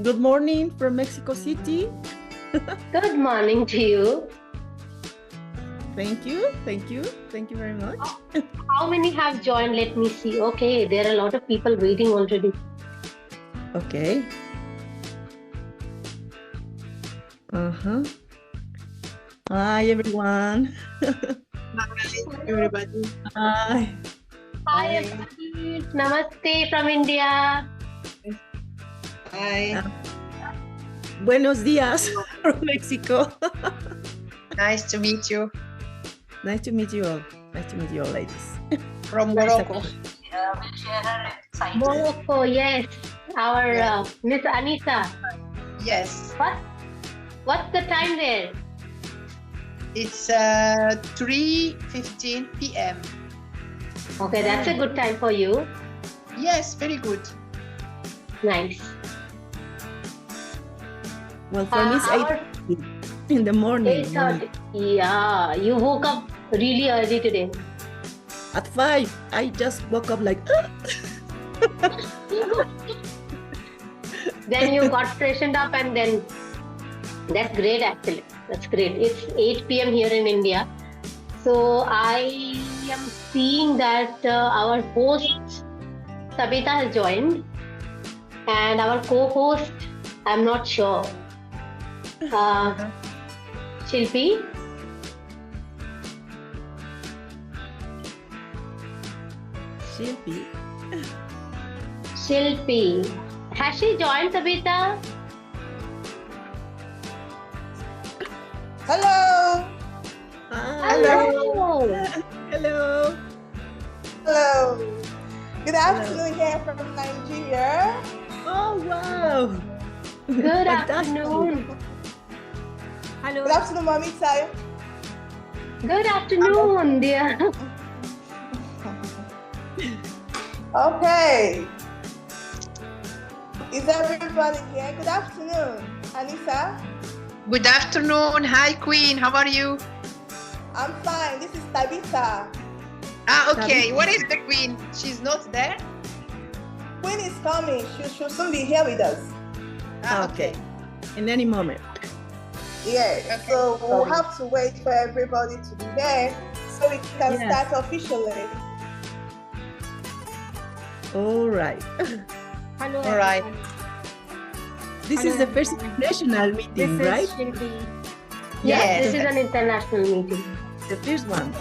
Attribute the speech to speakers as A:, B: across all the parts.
A: Good morning from Mexico City.
B: Good morning to you.
A: Thank you. Thank you. Thank you very much.
B: How many have joined? Let me see. Okay, there are a lot of people waiting already.
A: Okay. Hi, everyone.
C: Hi, everybody.
A: Hi.
B: Hi, everybody. Namaste from India.
C: Hi.
A: Buenos dias from Mexico.
C: Nice to meet you.
A: Nice to meet you all. Nice to meet you all, ladies.
C: From Morocco.
B: Morocco, yes. Our Miss Anissa.
C: Yes.
B: What's the time there?
C: It's 3:15 p.m.
B: Okay, that's a good time for you.
C: Yes, very good.
B: Nice.
A: Well, for me, it's 8:30 in the morning.
B: 8:30. Yeah, you woke up really early today.
A: At 5, I just woke up like,
B: Then you got freshened up and then that's great actually. That's great. It's 8 p.m. here in India. So I am seeing that our host Sabita has joined and our co-host, I'm not sure. Shilpi? Shilpi. Has she joined, Sabita?
D: Hello.
B: Hello.
A: Hello.
D: Hello. Good afternoon here from Nigeria.
A: Oh, wow.
B: Good afternoon.
D: Hello. Good afternoon, Mommy Tayo.
B: Good afternoon, dear.
D: Okay. Is everybody here? Good afternoon, Anissa.
C: Good afternoon. Hi, Queen. How are you?
D: I'm fine. This is Tabitha.
C: Okay. What is the Queen? She's not there?
D: Queen is coming. She'll soon be here with us.
A: Okay. In any moment.
D: Yes. Okay. So we'll have to wait for everybody to be there so we can start officially.
A: All right.
B: Hello.
C: All right.
A: This is the first international meeting, right?
B: Yes, this is an international meeting.
A: The first one.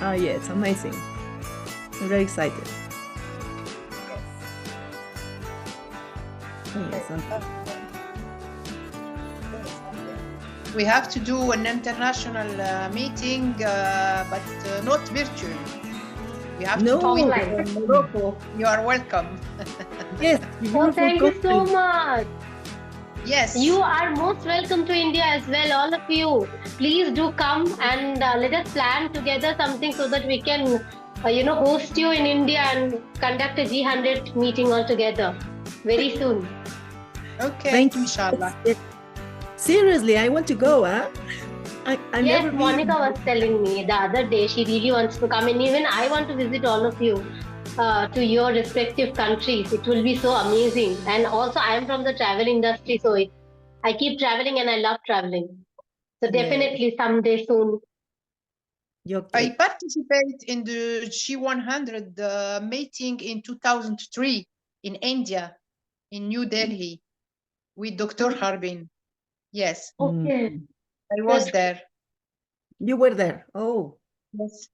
A: Oh, yes, amazing. I'm very excited. Yes.
C: We have to do an international meeting, but not virtual. We have to do it in Morocco. You are welcome.
A: Yes.
B: Oh, thank you so much.
C: Yes.
B: You are most welcome to India as well, all of you. Please do come and let us plan together something so that we can, host you in India and conduct a G100 meeting all together very soon.
C: Okay.
A: Thank you.
C: Inshallah.
A: Seriously, I want to go, huh?
B: Yes, Monica was telling me the other day she really wants to come, and even I want to visit all of you to your respective countries. It will be so amazing. And also, I am from the travel industry, so I keep traveling and I love traveling. So definitely someday soon.
C: I participated in the G100 meeting in 2003 in India, in New Delhi, with Dr. Harbin. Yes.
B: Okay.
C: I was there.
A: You were there. Oh.
C: Yes.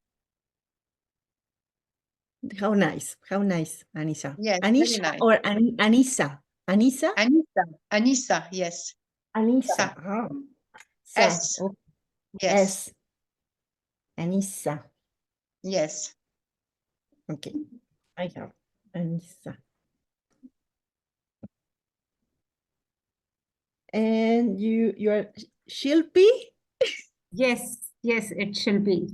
A: How nice. How nice, Anissa.
C: Yes,
A: Anisha
C: very nice.
A: or Anissa? Anissa?
C: Anissa, yes.
A: Anissa. Oh.
C: S.
A: Okay.
C: Yes.
A: S. Anissa.
C: Yes.
A: Okay. I have Anissa. And you are Shilpi?
E: Yes, it shall be.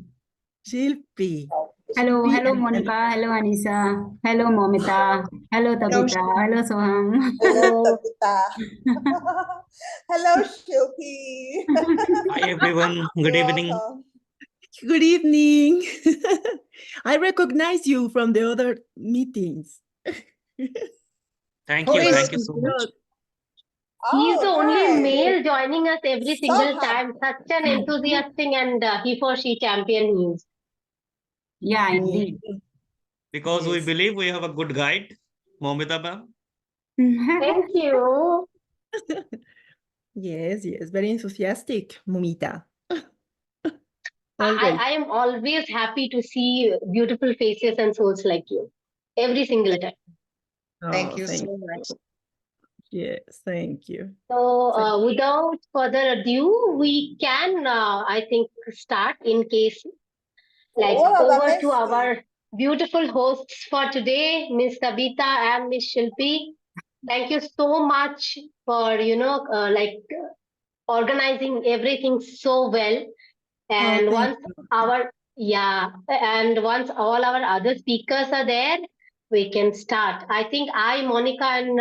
A: Shilpi.
E: Hello, Monica. Hello, Anissa. Hello, Momita. Hello, Tabitha. Hello, Soham.
D: Hello, Tabitha. Hello, Shilpi.
F: Hi, everyone. Good evening.
D: Welcome.
A: Good evening. I recognize you from the other meetings.
F: Thank you so much.
B: He's the only
D: nice.
B: male joining us every single time. Such an enthusiastic and he for she champion he is.
E: Yeah, indeed.
F: Because we believe we have a good guide, Momita ma'am.
B: Thank you.
A: Yes, very enthusiastic, Momita.
B: I am always happy to see beautiful faces and souls like you. Every single time.
C: Thank you so much.
A: Yes, thank you.
B: So without further ado, we can, I think, start in case over to our beautiful hosts for today, Miss Tabitha and Miss Shilpi. Thank you so much for, organizing everything so well. And once all our other speakers are there, we can start. I think Monica and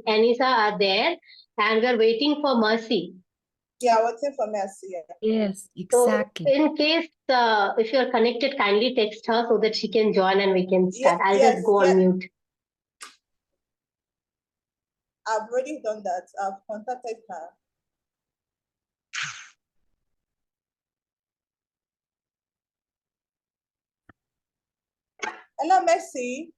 B: Anissa are there, and we're waiting for Mercy.
D: Yeah, waiting for Mercy.
A: Yes, exactly.
B: So in case if you're connected, kindly text her so that she can join and we can start. I'll just go on mute.
D: I've already done that. I've contacted her. Hello, Mercy.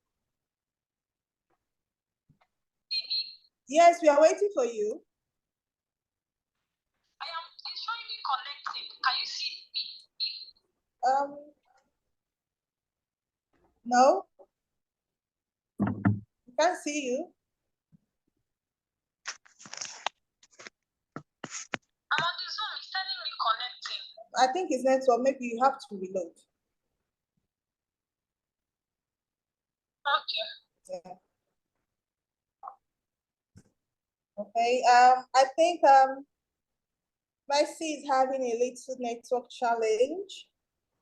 D: Yes, we are waiting for you.
G: It's showing me connected. Can you see me?
D: No. We can't see you.
G: I'm on the Zoom. It's telling me connecting.
D: I think it's network. Maybe you have to reload.
G: Okay.
D: Yeah. Okay. I think Mercy is having a little network challenge,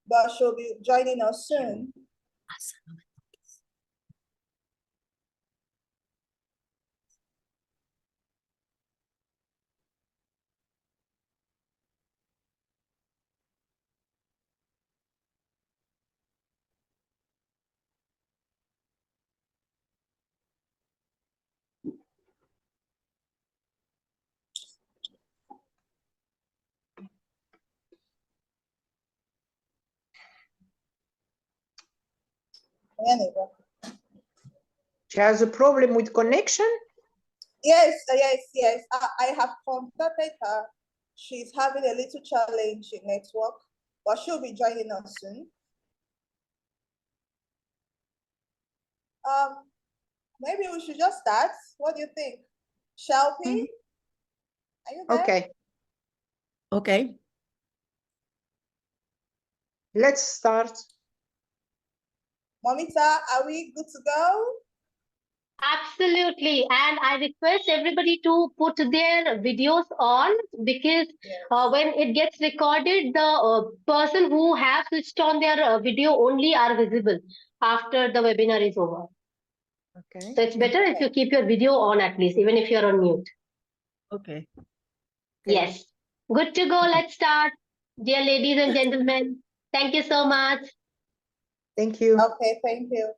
D: but she'll be joining us soon. Anyway.
C: She has a problem with connection?
D: Yes. I have contacted her. She's having a little challenge in network, but she'll be joining us soon. Maybe we should just start. What do you think? Shelby? Are you there?
C: Okay.
A: Okay.
C: Let's start.
D: Momita, are we good to go?
B: Absolutely. And I request everybody to put their videos on because when it gets recorded, the person who has switched on their video only are visible after the webinar is over.
C: Okay.
B: So it's better if you keep your video on at least, even if you're on mute.
A: Okay.
B: Yes. Good to go. Let's start. Dear ladies and gentlemen, thank you so much.
C: Thank you.
D: Okay, thank you.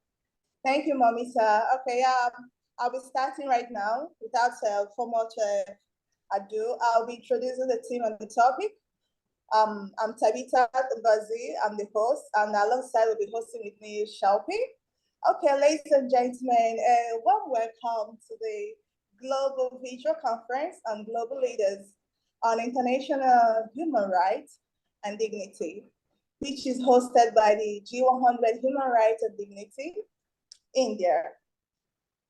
D: Thank you, Momita. Okay, I'll be starting right now without for much ado. I'll be introducing the team on the topic. I'm Tabitha Ngozi, I'm the host, and alongside will be hosting with me Shelby. Okay, ladies and gentlemen, warm welcome to the Global Visual Conference on Global Leaders on International Human Rights and Dignity, which is hosted by the G100 Human Rights and Dignity, India.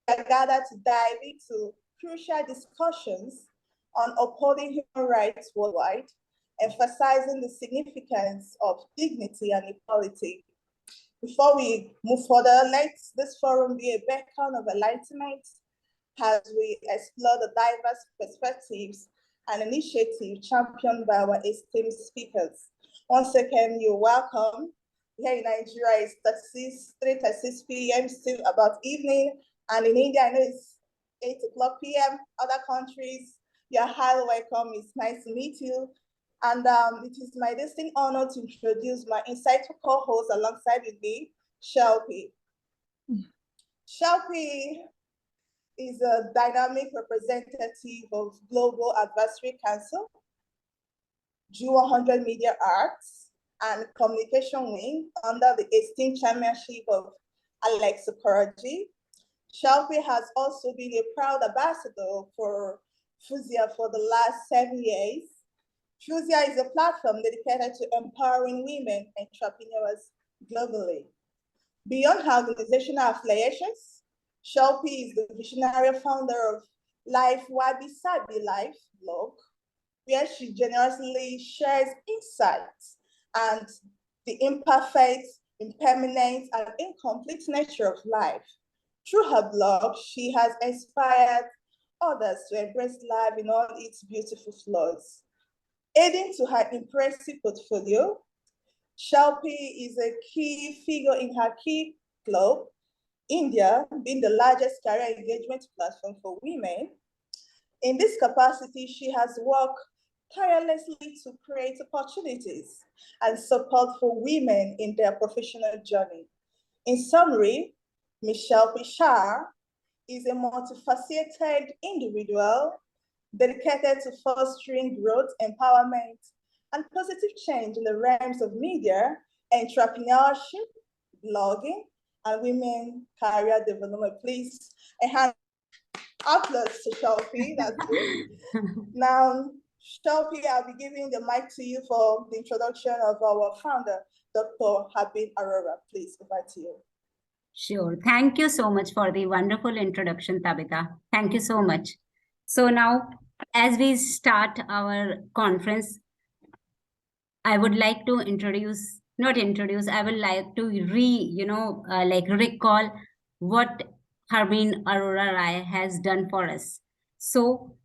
D: We are gathered to dive into crucial discussions on upholding human rights worldwide, emphasizing the significance of dignity and equality. Before we move further, let this forum be a beacon of enlightenment as we explore the diverse perspectives and initiatives championed by our esteemed speakers. Once again, you're welcome. Here in Nigeria, it's 3:36 p.m., still about evening. And in India, I know it's 8 o'clock p.m. Other countries, you're highly welcome. It's nice to meet you. And it is my distinct honor to introduce my insightful co-host alongside with me, Shelby. Shelby, is a dynamic representative of Global Advisory Council, G100 Media Arts, and Communication Wing under the esteemed chairmanship of Alex Okoroji. Shelby has also been a proud ambassador for FUSIA for the last 7 years. FUSIA is a platform dedicated to empowering women entrepreneurs globally. Beyond her organizational affiliations, Shelby is the visionary founder of Life Wabi Sabi Life blog, where she generously shares insights and the imperfect, impermanent, and incomplete nature of life. Through her blog, she has inspired others to embrace life in all its beautiful flaws. Adding to her impressive portfolio, Shelby is a key figure in her key club, India, being the largest career engagement platform for women. In this capacity, she has worked tirelessly to create opportunities and support for women in their professional journey. In summary, Ms. Shelby Shah is a multifaceted individual dedicated to fostering growth, empowerment, and positive change in the realms of media, entrepreneurship, blogging, and women career development. Please, a hand applause to Shelby. That's good. Now, Shelby, I'll be giving the mic to you for the introduction of our founder, Dr. Harbin Arora. Please, over to you.
E: Sure. Thank you so much for the wonderful introduction, Tabitha. Thank you so much. So now, as we start our conference, I would like to I would like to recall what Harbin Arora Rai has done for us. So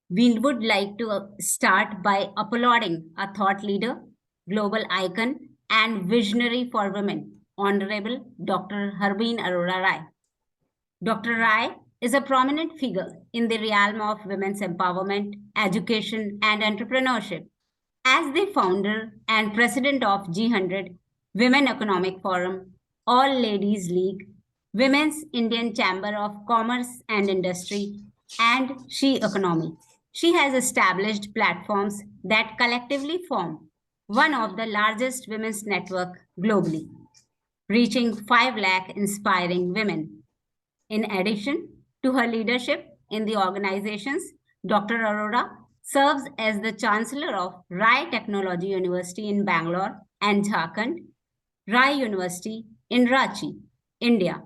E: we would like to start by applauding a thought leader, global icon, and visionary for women, Honorable Dr. Harbin Arora Rai. Dr. Rai is a prominent figure in the realm of women's empowerment, education, and entrepreneurship. As the founder and president of G100, Women Economic Forum, All Ladies League, Women's Indian Chamber of Commerce and Industry, and She Economy, she has established platforms that collectively form one of the largest women's network globally, reaching 5 lakh inspiring women. In addition to her leadership in the organizations, Dr. Arora serves as the Chancellor of Rai Technology University in Bangalore and Jharkhand, Rai University in Ranchi, India.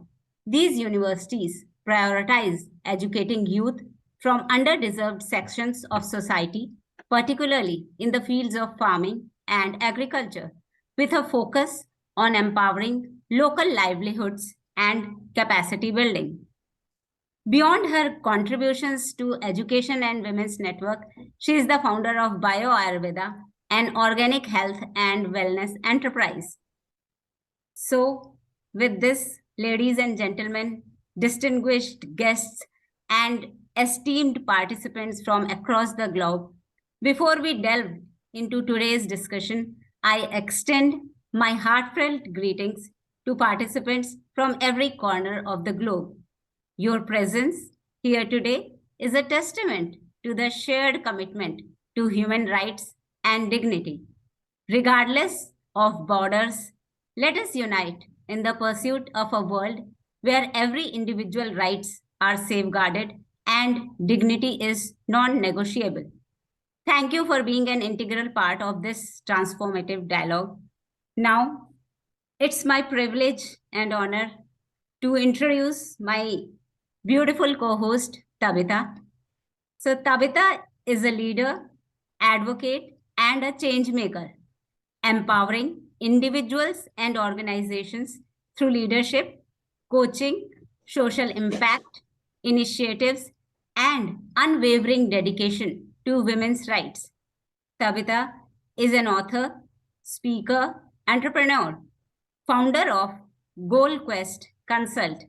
E: These universities prioritize educating youth from underdeserved sections of society, particularly in the fields of farming and agriculture, with a focus on empowering local livelihoods and capacity building. Beyond her contributions to education and women's network, she is the founder of Bio Ayurveda, an organic health and wellness enterprise. So, with this, ladies and gentlemen, distinguished guests, and esteemed participants from across the globe, before we delve into today's discussion, I extend my heartfelt greetings to participants from every corner of the globe. Your presence here today is a testament to the shared commitment to human rights and dignity. Regardless of borders, let us unite in the pursuit of a world where every individual rights are safeguarded and dignity is non-negotiable. Thank you for being an integral part of this transformative dialogue. Now, it's my privilege and honor to introduce my beautiful co-host, Tabitha. So Tabitha is a leader, advocate, and a change maker, empowering individuals and organizations through leadership, coaching, social impact, initiatives, and unwavering dedication to women's rights. Tabitha is an author, speaker, entrepreneur, founder of Goal Quest Consult,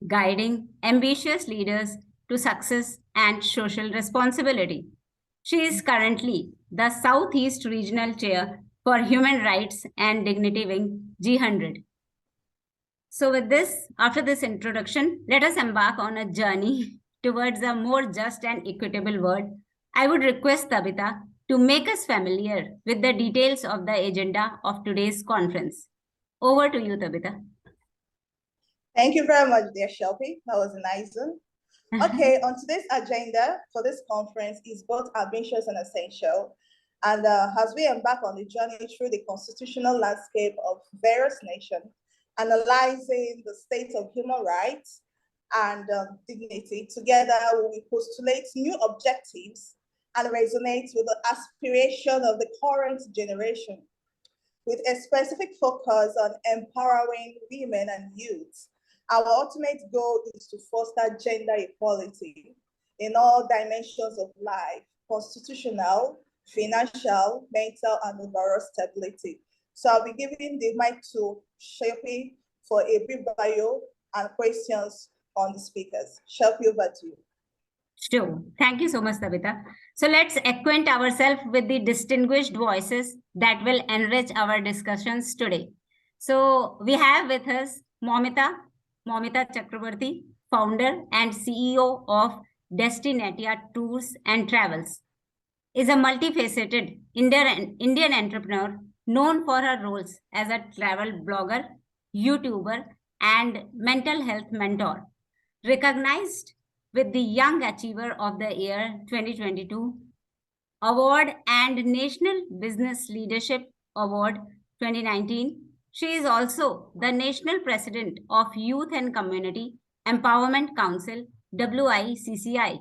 E: guiding ambitious leaders to success and social responsibility. She is currently the Southeast Regional Chair for Human Rights and Dignity Wing G100. So with this, after this introduction, let us embark on a journey towards a more just and equitable world. I would request Tabitha to make us familiar with the details of the agenda of today's conference. Over to you, Tabitha.
D: Thank you very much, dear Shelby. That was a nice one. Okay, on today's agenda for this conference is both ambitious and essential. And as we embark on the journey through the constitutional landscape of various nations, analyzing the state of human rights and dignity, together we will postulate new objectives and resonate with the aspiration of the current generation, with a specific focus on empowering women and youth. Our ultimate goal is to foster gender equality in all dimensions of life: constitutional, financial, mental, and overall stability. So I'll be giving the mic to Shelby for a brief bio and questions on the speakers. Shelby, over to you.
E: Sure. Thank you so much, Tabitha. So let's acquaint ourselves with the distinguished voices that will enrich our discussions today. So we have with us Momita Chakrabarti, founder and CEO of Destinatia Tours and Travels, is a multifaceted Indian entrepreneur known for her roles as a travel blogger, YouTuber, and mental health mentor. Recognized with the Young Achiever of the Year 2022 Award and National Business Leadership Award 2019, she is also the National President of Youth and Community Empowerment Council, WICCI.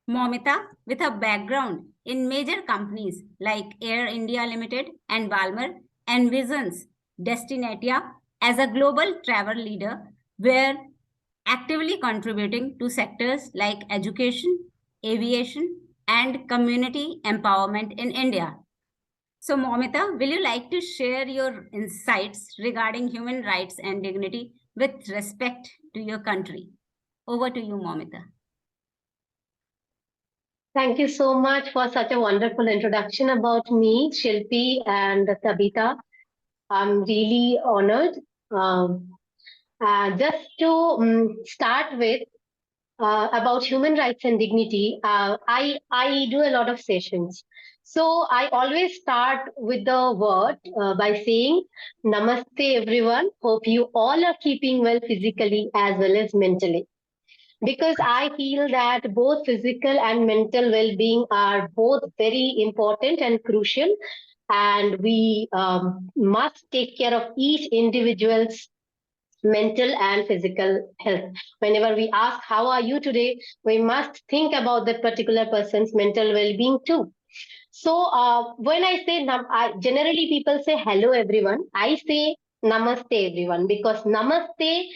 E: Momita, with a background in major companies like Air India Limited and Valmer, envisions Destinatia as a global travel leader, where actively contributing to sectors like education, aviation, and community empowerment in India. So, Momita, will you like to share your insights regarding human rights and dignity with respect to your country? Over to you, Momita.
B: Thank you so much for such a wonderful introduction about me, Shilpi and Tabitha. I'm really honored. Just to start with, about human rights and dignity, I do a lot of sessions. So I always start with the word by saying Namaste everyone. Hope you all are keeping well physically as well as mentally. Because I feel that both physical and mental well-being are both very important and crucial, and we must take care of each individual's mental and physical health. Whenever we ask, how are you today? We must think about that particular person's mental well-being too. So when I say, generally people say hello everyone, I say namaste everyone, because namaste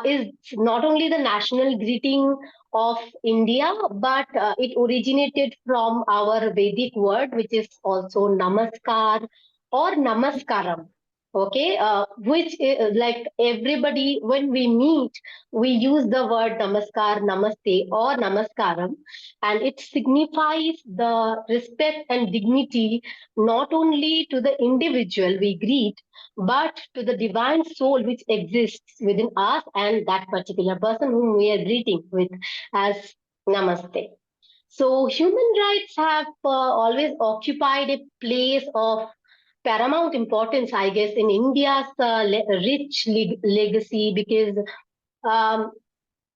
B: is not only the national greeting of India, but it originated from our Vedic word, which is also namaskar or namaskaram. Okay, which is, like, everybody, when we meet, we use the word namaskar, namaste, or namaskaram, and it signifies the respect and dignity not only to the individual we greet, but to the divine soul which exists within us and that particular person whom we are greeting with as namaste. So human rights have always occupied a place of paramount importance, I guess, in India's rich legacy,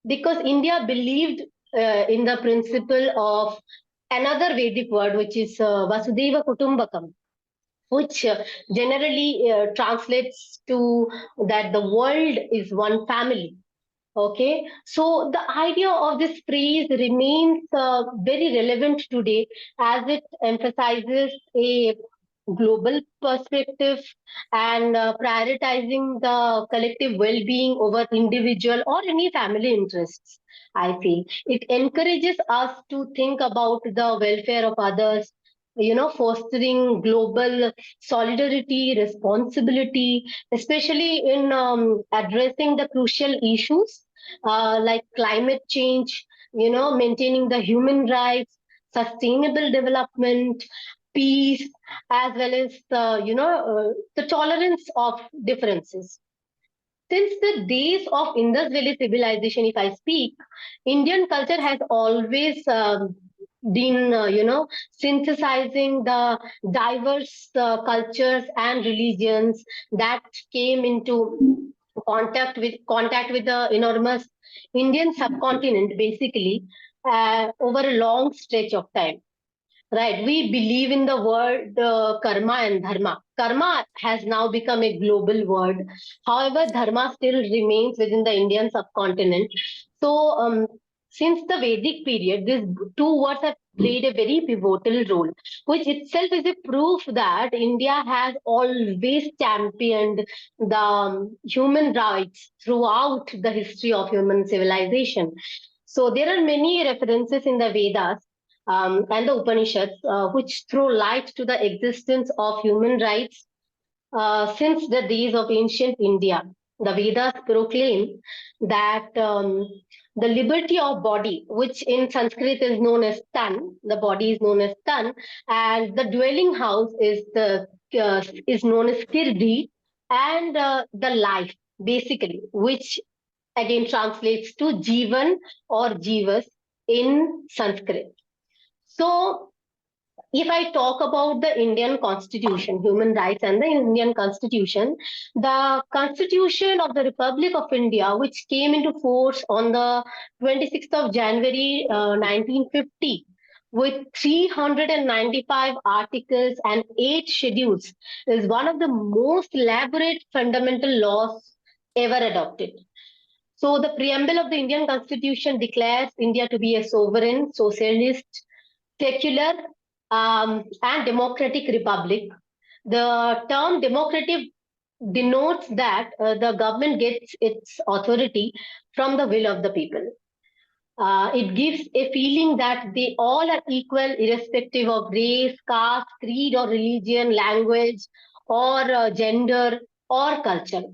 B: because India believed in the principle of another Vedic word, which is Vasudhaiva Kutumbakam, which generally translates to that the world is one family. Okay, so the idea of this phrase remains very relevant today, as it emphasizes a global perspective and prioritizing the collective well-being over individual or any family interests. I feel it encourages us to think about the welfare of others, fostering global solidarity, responsibility, especially in addressing the crucial issues like climate change, maintaining the human rights, sustainable development, peace, as well as the tolerance of differences. since the days of Indus Valley civilization, if I speak, Indian culture has always been, synthesizing the diverse cultures and religions that came into contact with the enormous Indian subcontinent, basically, over a long stretch of time. Right, we believe in the word karma and dharma. Karma has now become a global word. However, dharma still remains within the Indian subcontinent. So, since the Vedic period, these two words have played a very pivotal role, which itself is a proof that India has always championed the human rights throughout the history of human civilization. So, there are many references in the Vedas and the Upanishads, which throw light to the existence of human rights since the days of ancient India. The Vedas proclaim that the liberty of body, which in Sanskrit is known as tan, the body is known as tan, and the dwelling house is known as kirdi, and the life, basically, which again translates to jivan or jivas in Sanskrit. So, if I talk about the Indian Constitution, human rights and the Indian Constitution, the Constitution of the Republic of India, which came into force on the 26th of January 1950, with 395 articles and 8 schedules, is one of the most elaborate fundamental laws ever adopted. So, the preamble of the Indian Constitution declares India to be a sovereign, socialist, secular, and democratic republic. The term democratic denotes that the government gets its authority from the will of the people. It gives a feeling that they all are equal, irrespective of race, caste, creed, or religion, language, or gender, or culture.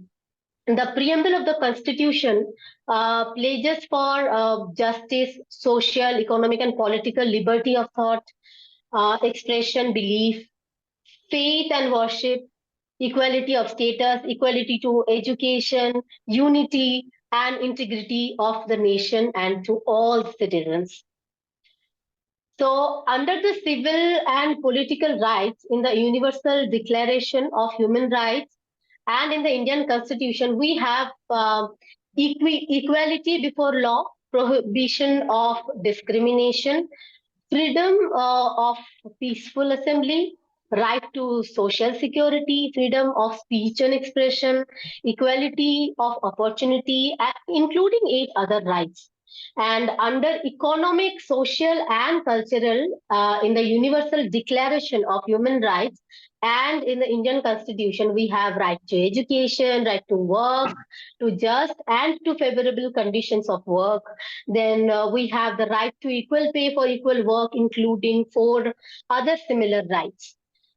B: The preamble of the Constitution pledges for justice, social, economic, and political liberty of thought, expression, belief, faith and worship, equality of status, equality to education, unity and integrity of the nation and to all citizens. So, under the civil and political rights in the Universal Declaration of Human Rights and in the Indian Constitution, we have equality before law, prohibition of discrimination, freedom of peaceful assembly, right to social security, freedom of speech and expression, equality of opportunity, including 8 other rights. And under economic, social, and cultural, in the Universal Declaration of Human Rights and in the Indian Constitution, we have right to education, right to work, to just and to favorable conditions of work. Then we have the right to equal pay for equal work, including 4 other similar rights.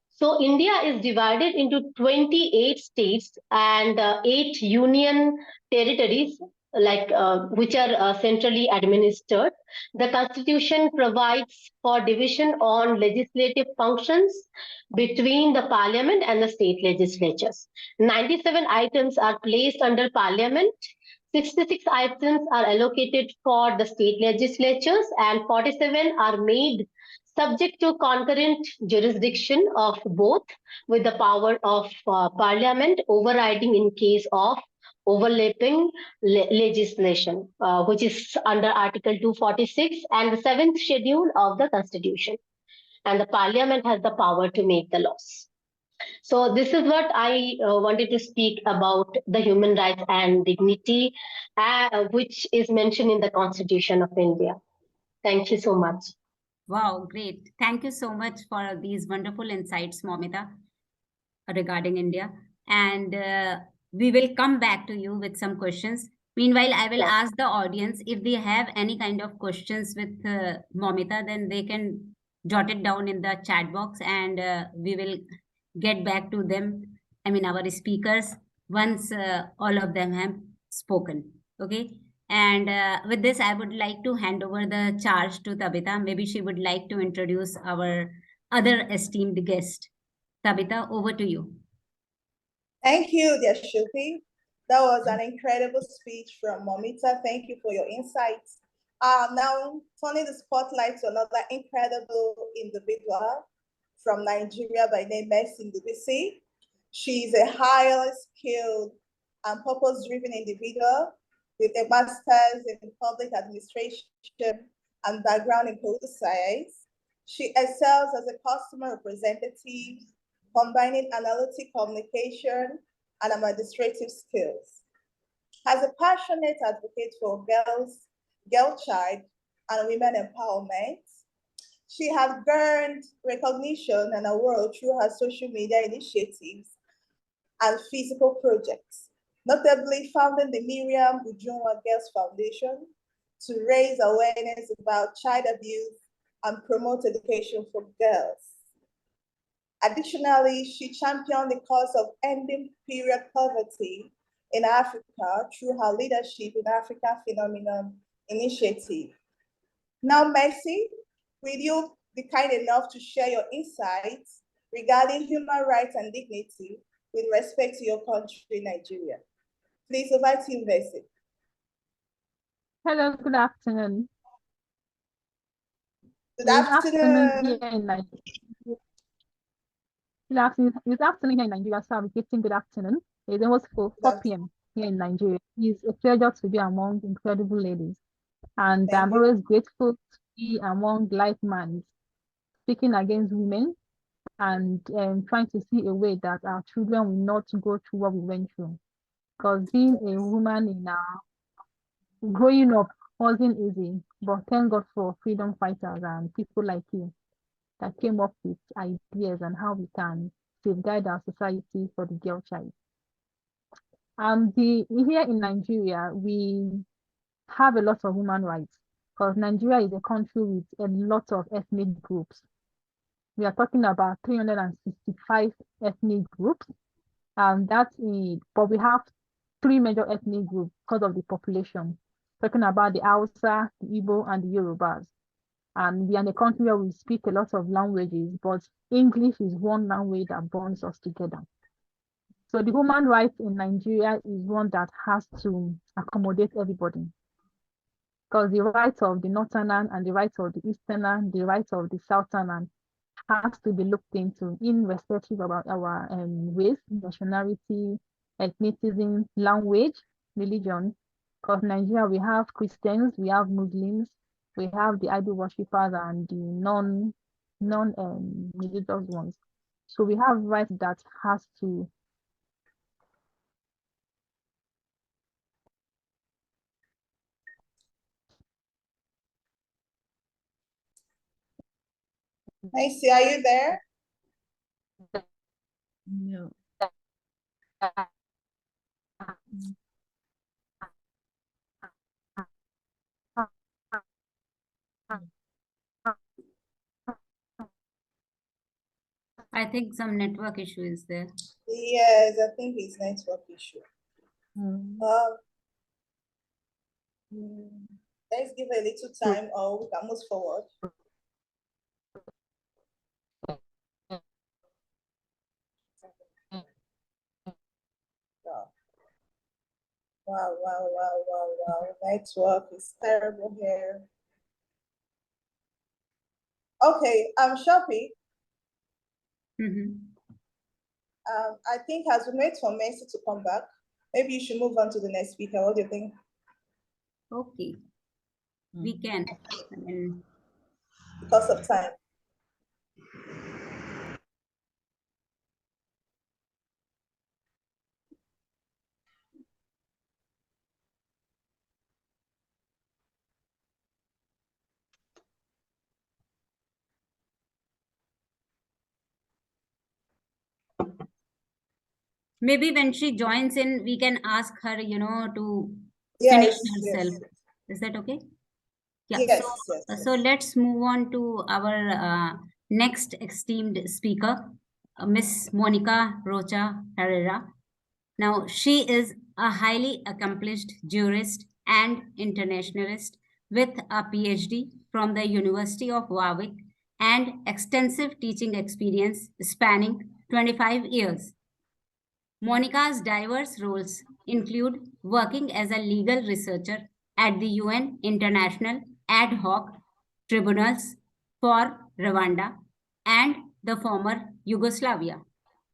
B: So India is divided into 28 states and 8 union territories, which are centrally administered. The Constitution provides for division on legislative functions between the Parliament and the state legislatures. 97 items are placed under Parliament. 66 items are allocated for the state legislatures and 47 are made subject to concurrent jurisdiction of both, with the power of Parliament overriding in case of overlapping legislation, which is under Article 246 and the 7th schedule of the Constitution. And the Parliament has the power to make the laws. So this is what I wanted to speak about the human rights and dignity, which is mentioned in the Constitution of India. Thank you so much.
E: Wow, great. Thank you so much for these wonderful insights, Momita, regarding India. And we will come back to you with some questions. Meanwhile, I will ask the audience if they have any kind of questions with Momita, then they can jot it down in the chat box and we will get back to them, our speakers, once all of them have spoken. Okay. And with this, I would like to hand over the charge to Tabitha. Maybe she would like to introduce our other esteemed guest. Tabitha, over to you.
D: Thank you, dear Shruti. That was an incredible speech from Momita. Thank you for your insights. Now, turning the spotlight to another incredible individual from Nigeria by name Mercy Ndubisi. She is a highly skilled and purpose-driven individual with a master's in public administration and background in political science. She excels as a customer representative, combining analytic communication and administrative skills. As a passionate advocate for girl child, and women empowerment, she has gained recognition and award through her social media initiatives and physical projects, notably founding the Miriam Ujunwa Girls Foundation to raise awareness about child abuse and promote education for girls. Additionally, she championed the cause of ending period poverty in Africa through her leadership in Africa Phenomenon Initiative. Now, Mercy, will you be kind enough to share your insights regarding human rights and dignity with respect to your country, Nigeria? Please, over to you, Mercy.
H: Hello, good afternoon.
D: Good afternoon.
H: Here in Nigeria. Good afternoon here in Nigeria. So I'm getting good afternoon. It's almost 4 p.m. here in Nigeria. It's a pleasure to be among incredible ladies. And I'm always grateful to be among like minds, speaking against women and trying to see a way that our children will not go through what we went through. Because being a woman in growing up wasn't easy, but thank God for freedom fighters and people like you that came up with ideas on how we can safeguard our society for the girl child. Here in Nigeria, we have a lot of human rights because Nigeria is a country with a lot of ethnic groups. We are talking about 365 ethnic groups, and but we have 3 major ethnic groups because of the population. Talking about the Hausa, the Igbo, and the Yorubas. And we are in a country where we speak a lot of languages, but English is one language that bonds us together. So the human rights in Nigeria is one that has to accommodate everybody. Because the rights of the Northerner and the rights of the Easterner, the rights of the Southerner has to be looked into irrespective about our race, nationality, ethnicism, language, religion. Because Nigeria, we have Christians, we have Muslims, we have the idol worshippers and the non-religious ones. So we have rights that has to
D: Macy, are you there?
A: No.
E: I think some network issue is there.
D: Yes, I think it's network issue. Let's give a little time or we can move forward. Wow. Network is terrible here. Okay, Shopee. I think as we wait for Mercy to come back, maybe you should move on to the next speaker. What do you think?
E: Okay, we can.
D: Because of time.
E: Maybe when she joins in, we can ask her, to finish herself.
D: Yes.
E: Is that okay? Yeah.
D: Yes,
E: so let's move on to our next esteemed speaker, Miss Monica Rocha Herrera. Now, she is a highly accomplished jurist and internationalist with a PhD from the University of Warwick and extensive teaching experience spanning 25 years. Monica's diverse roles include working as a legal researcher at the UN International Ad Hoc Tribunals for Rwanda and the former Yugoslavia,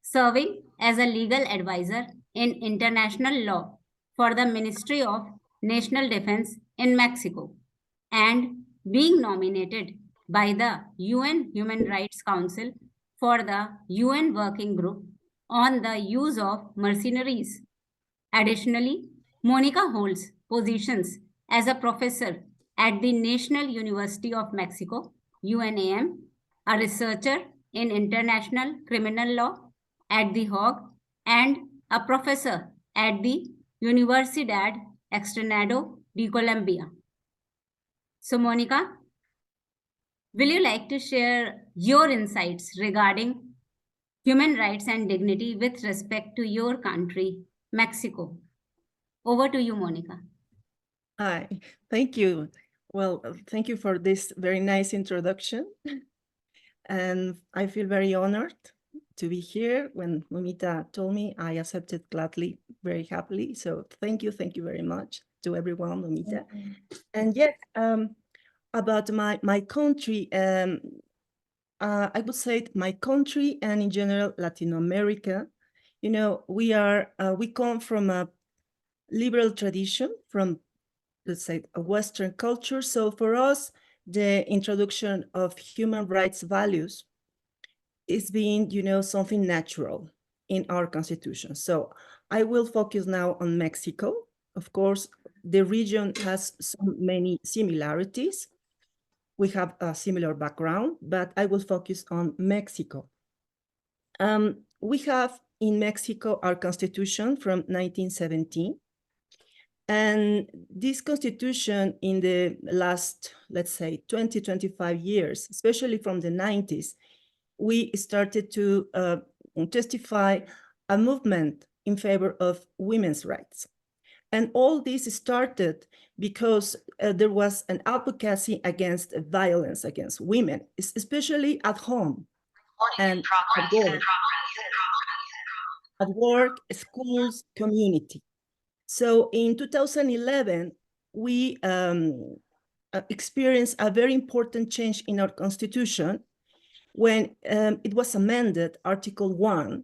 E: serving as a legal advisor in international law for the Ministry of National Defense in Mexico, and being nominated by the UN Human Rights Council for the UN Working Group on the use of mercenaries. Additionally, Monica holds positions as a professor at the National University of Mexico, UNAM, a researcher in international criminal law at The Hague, and a professor at the Universidad Externado de Colombia. So, Monica, will you like to share your insights regarding human rights and dignity with respect to your country, Mexico? Over to you, Monica.
I: Hi, thank you. Well, thank you for this very nice introduction. And I feel very honored to be here. When Momita told me, I accepted gladly, very happily. So thank you very much to everyone, Momita. And yes, about my country, I would say my country and in general Latin America, you know, we come from a liberal tradition, from, let's say, a Western culture. So for us, the introduction of human rights values is being, you know, something natural in our constitution. So I will focus now on Mexico. Of course, the region has so many similarities. We have a similar background, but I will focus on Mexico. We have in Mexico our constitution from 1917. And this constitution in the last, let's say, 20, 25 years, especially from the 90s, we started to testify a movement in favor of women's rights. And all this started because there was an advocacy against violence against women, especially at home and at work, schools, community. So in 2011, we experienced a very important change in our constitution when it was amended, Article 1,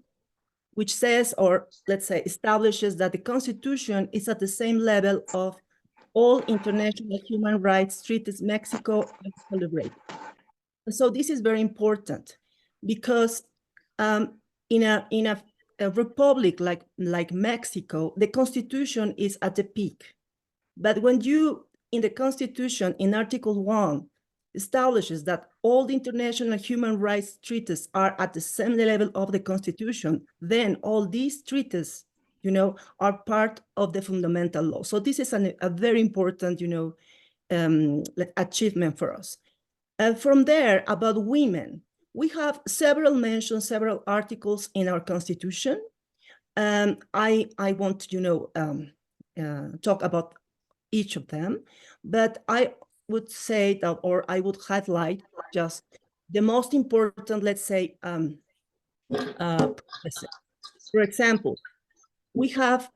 I: which says, or let's say establishes, that the constitution is at the same level of all international human rights treaties Mexico has celebrated. So this is very important because in a republic like Mexico, the constitution is at the peak. But when you, in the constitution, in Article 1, establishes that all the international human rights treaties are at the same level of the constitution, then all these treaties, you know, are part of the fundamental law. So this is a very important, you know, achievement for us. From there, about women, we have several mentions, several articles in our constitution. I want, you know, talk about each of them, but I would say that, or I would highlight just the most important, let's say, for example, we have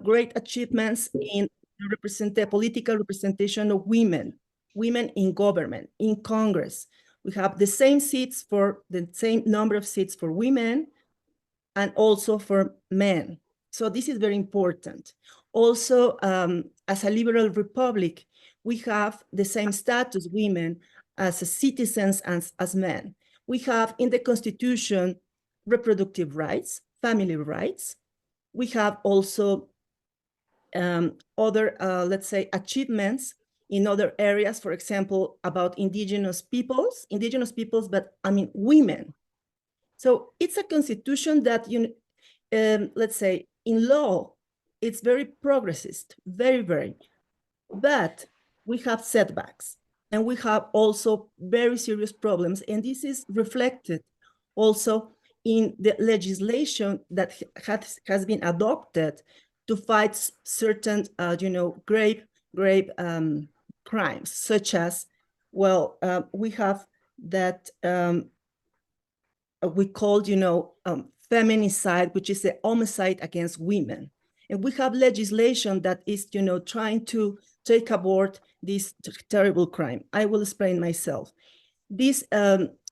I: great achievements in the political representation of women in government, in Congress. We have the same number of seats for women and also for men. So this is very important. Also, as a liberal republic, we have the same status, women, as citizens as men. We have in the constitution reproductive rights, family rights. We have also other, let's say, achievements in other areas, for example, about indigenous peoples, but I mean, women. So it's a constitution that, let's say, in law, it's very progressist, very, but we have setbacks and we have also very serious problems. And this is reflected also in the legislation that has been adopted to fight certain, you know, grave crimes, such as, well, we have that we called, you know, feminicide, which is the homicide against women. And we have legislation that is, trying to take aboard this terrible crime. I will explain myself. This,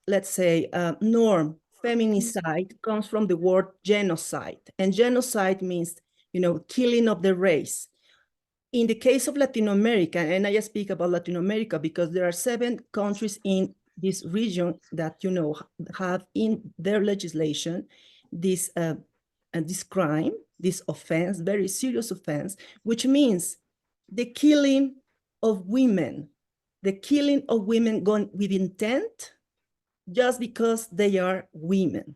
I: let's say, norm, feminicide, comes from the word genocide. And genocide means, killing of the race. In the case of Latin America, and I speak about Latin America because there are 7 countries in this region that, have in their legislation this crime, this offense, very serious offense, which means the killing of women, gone with intent just because they are women.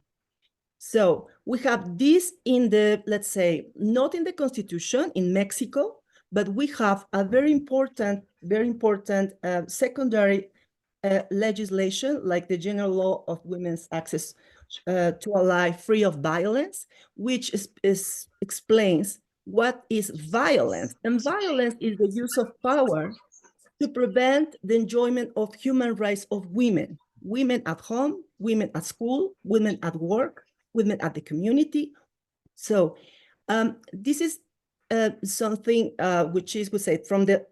I: So we have this in the, let's say, not in the Constitution in Mexico, but we have a very important secondary legislation, like the General Law of Women's Access to a Life Free of Violence, which explains what is violence. And violence is the use of power to prevent the enjoyment of human rights of women at home, women at school, women at work, women at the community. So this is something which is, we say, from the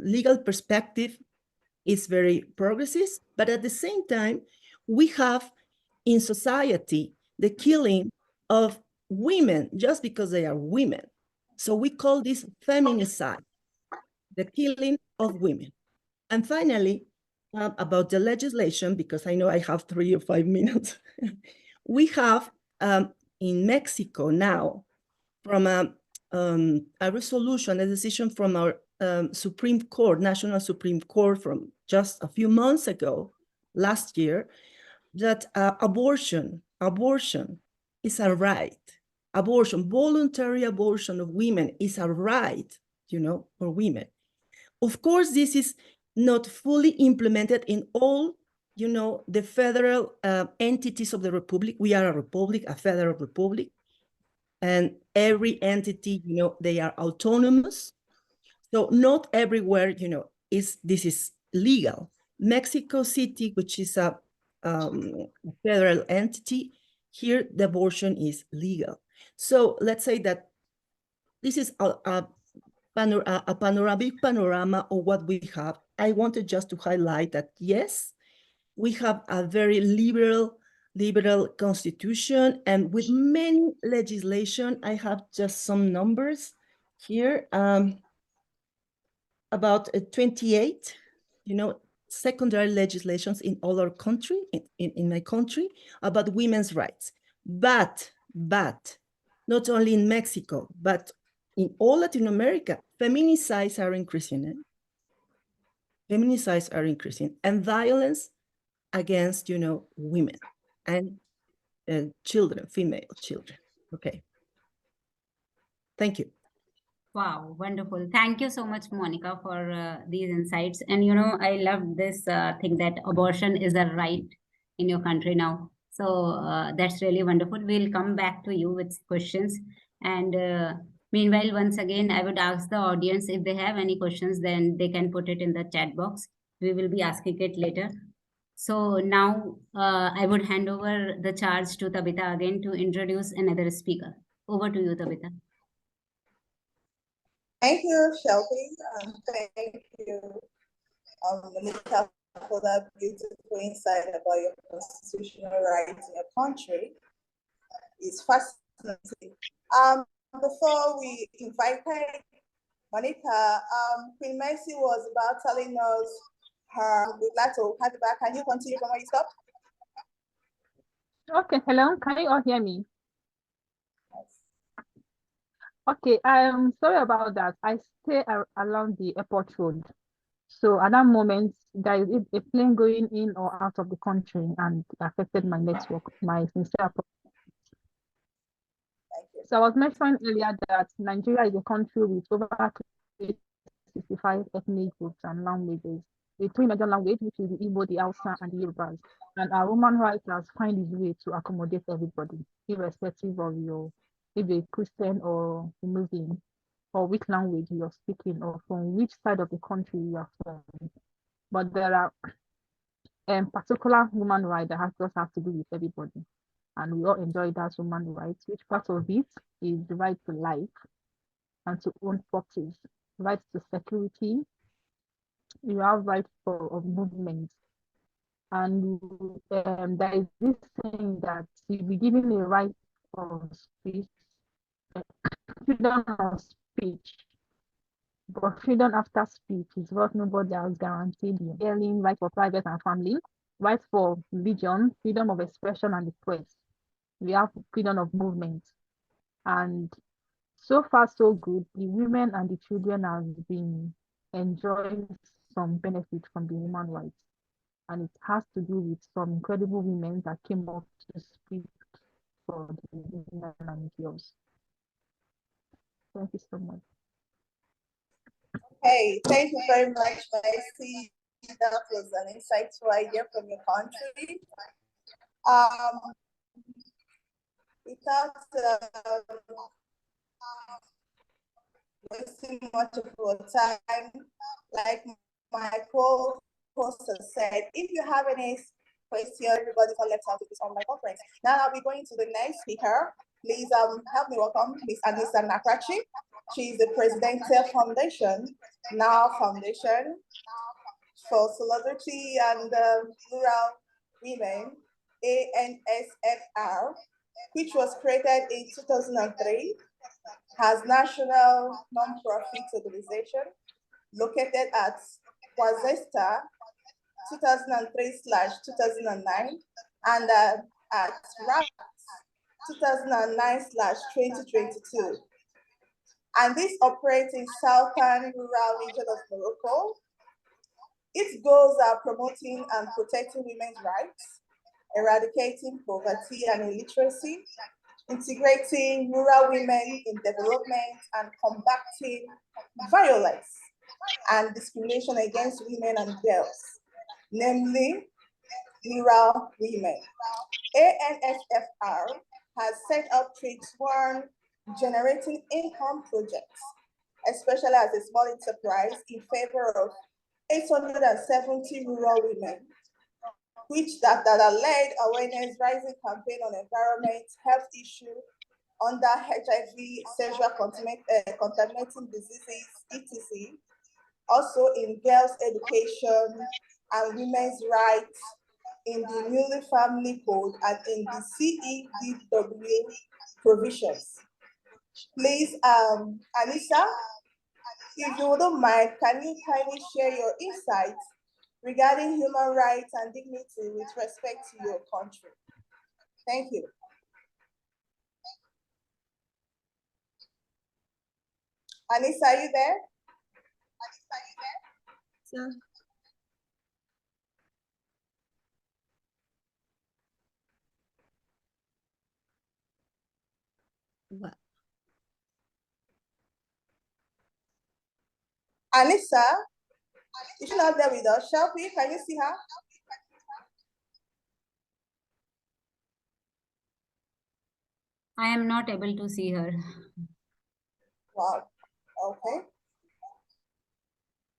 I: legal perspective, is very progressive, but at the same time, we have in society the killing of women just because they are women. So we call this feminicide, the killing of women. And finally, about the legislation, because I know I have 3 or 5 minutes, we have in Mexico now, from a resolution, a decision from our Supreme Court, National Supreme Court, from just a few months ago, last year, that abortion is a right. Voluntary abortion of women is a right, for women. Of course, this is not fully implemented in all, the federal entities of the Republic. We are a republic, a federal republic, and every entity, they are autonomous. So not everywhere, this is legal. Mexico City, which is a federal entity, here the abortion is legal. So let's say that this is a panoramic panorama of what we have. I wanted just to highlight that, yes, we have a very liberal constitution, and with many legislation. I have just some numbers here. About 28, secondary legislations in all our country, in my country, about women's rights. But not only in Mexico, but in all Latin America, feminicides are increasing. Feminicides are increasing, and violence against, women and children, female children. Okay. Thank you.
E: Wow, wonderful. Thank you so much, Monica, for these insights. And, I love this thing that abortion is a right in your country now. So that's really wonderful. We'll come back to you with questions. And meanwhile, once again, I would ask the audience if they have any questions, then they can put it in the chat box. We will be asking it later. So now I would hand over the charge to Tabitha again to introduce another speaker. Over to you, Tabitha.
D: Thank you, Shelby, and thank you, Monica, for that beautiful insight about your constitutional rights in your country. It's fascinating. Before we invite her, Monica, Queen Mercy was about telling us her. We'd like to have you back. Can you continue from where you stopped?
H: Okay, hello. Can you all hear me? Okay, I'm sorry about that. I stay along the airport road. So at that moment, there is a plane going in or out of the country, and affected my network, my sincere apologies. So I was mentioning earlier that Nigeria is a country with over 65 ethnic groups and languages. The 3 major languages, which is the Igbo, the Hausa, and the Yorubas. And our human rights has find its way to accommodate everybody, irrespective of if you're Christian or a Muslim, or which language you're speaking, or from which side of the country you are from. But there are particular human rights that just have to do with everybody. and we all enjoy that human rights, which part of it is the right to life and to own properties, right to security, you have right of movement. And there is this thing that you be given a right of speech, freedom of speech, but freedom after speech is what nobody has guaranteed you. Hearing, right for private and family, right for religion, freedom of expression and the press. We have freedom of movement. And so far, so good. The women and the children have been enjoying some benefit from the human rights. And it has to do with some incredible women that came up to speak for the women and girls. Thank you so much.
D: Hey, thank you very much, Mercy. That was an insightful idea from your country. Without wasting much of your time, like my co-host said, if you have any question, everybody can let's have this online conference. Now I'll be going to the next speaker. Please help me welcome Ms. Anissa Nakrachi. She is the Presidential Foundation, now Foundation for Solidarity and Rural Women, ANSFR, which was created in 2003, has national non-profit organization located at Wazesta 2003/2009 and at RAP 2009/2022. And this operates in southern rural region of Morocco. Its goals are promoting and protecting women's rights, eradicating poverty and illiteracy, integrating rural women in development, and combating violence and discrimination against women and girls, namely rural women. ANSFR has set up 31 generating income projects, especially as a small enterprise in favor of 870 rural women, which that are led awareness rising campaign on environment, health issue, under HIV, sexual contaminating diseases, etc. Also in girls' education and women's rights in the newly family code and in the CEDW provisions. Please, Anissa, if you wouldn't mind, can you kindly share your insights regarding human rights and dignity with respect to your country? Thank you. Anissa, are you there?
I: Sir. What?
D: Anissa, is she not there with us? Shelby, can you see her?
E: I am not able to see her.
D: Wow, okay.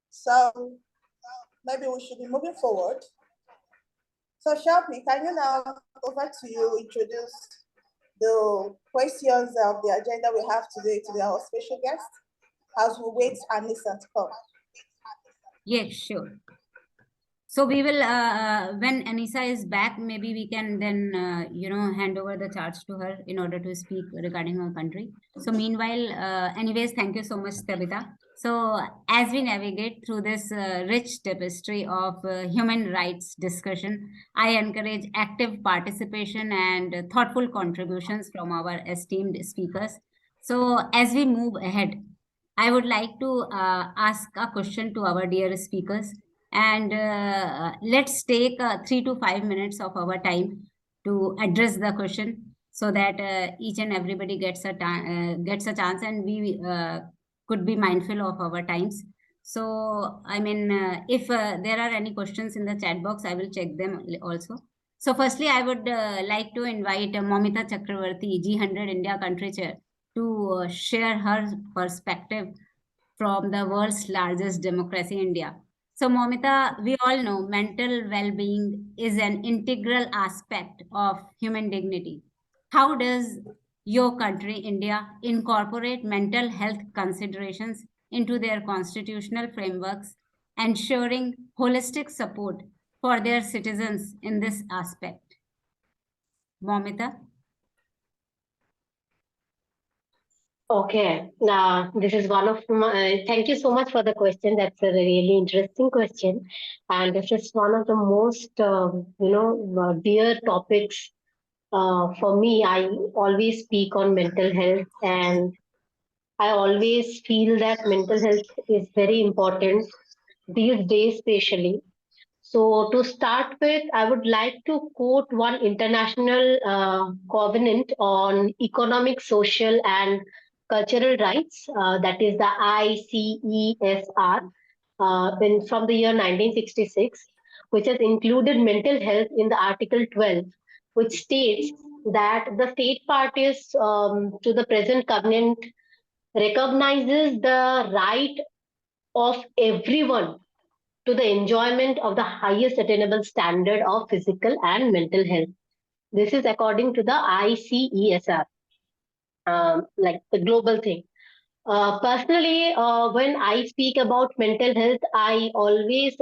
D: So maybe we should be moving forward. So Shelby, can you now over to you introduce the questions of the agenda we have today to our special guest as we wait Anissa to come.
E: Yes, sure. So we will, when Anissa is back, maybe we can then, hand over the charge to her in order to speak regarding our country. So meanwhile, anyways, thank you so much, Tabitha. So as we navigate through this rich tapestry of human rights discussion, I encourage active participation and thoughtful contributions from our esteemed speakers. So as we move ahead, I would like to ask a question to our dear speakers. And let's take 3 to 5 minutes of our time to address the question so that each and everybody gets a chance and we could be mindful of our times. So, I mean, if there are any questions in the chat box, I will check them also. So firstly, I would like to invite Momita Chakravarti, G100 India country chair, to share her perspective from the world's largest democracy, India. So Momita, we all know mental well-being is an integral aspect of human dignity. How does your country, India, incorporate mental health considerations into their constitutional frameworks, ensuring holistic support for their citizens in this aspect? Momita?
B: Okay, now this is one of my. Thank you so much for the question. That's a really interesting question, and this is one of the most, dear topics for me. I always speak on mental health, and I always feel that mental health is very important these days, especially. So, to start with, I would like to quote one international covenant on economic, social, and cultural rights, that is the ICESR, from the year 1966, which has included mental health in the Article 12, which states that the state parties to the present covenant recognizes the right of everyone to the enjoyment of the highest attainable standard of physical and mental health. This is according to the ICESR, like the global thing. Personally, when I speak about mental health, I always,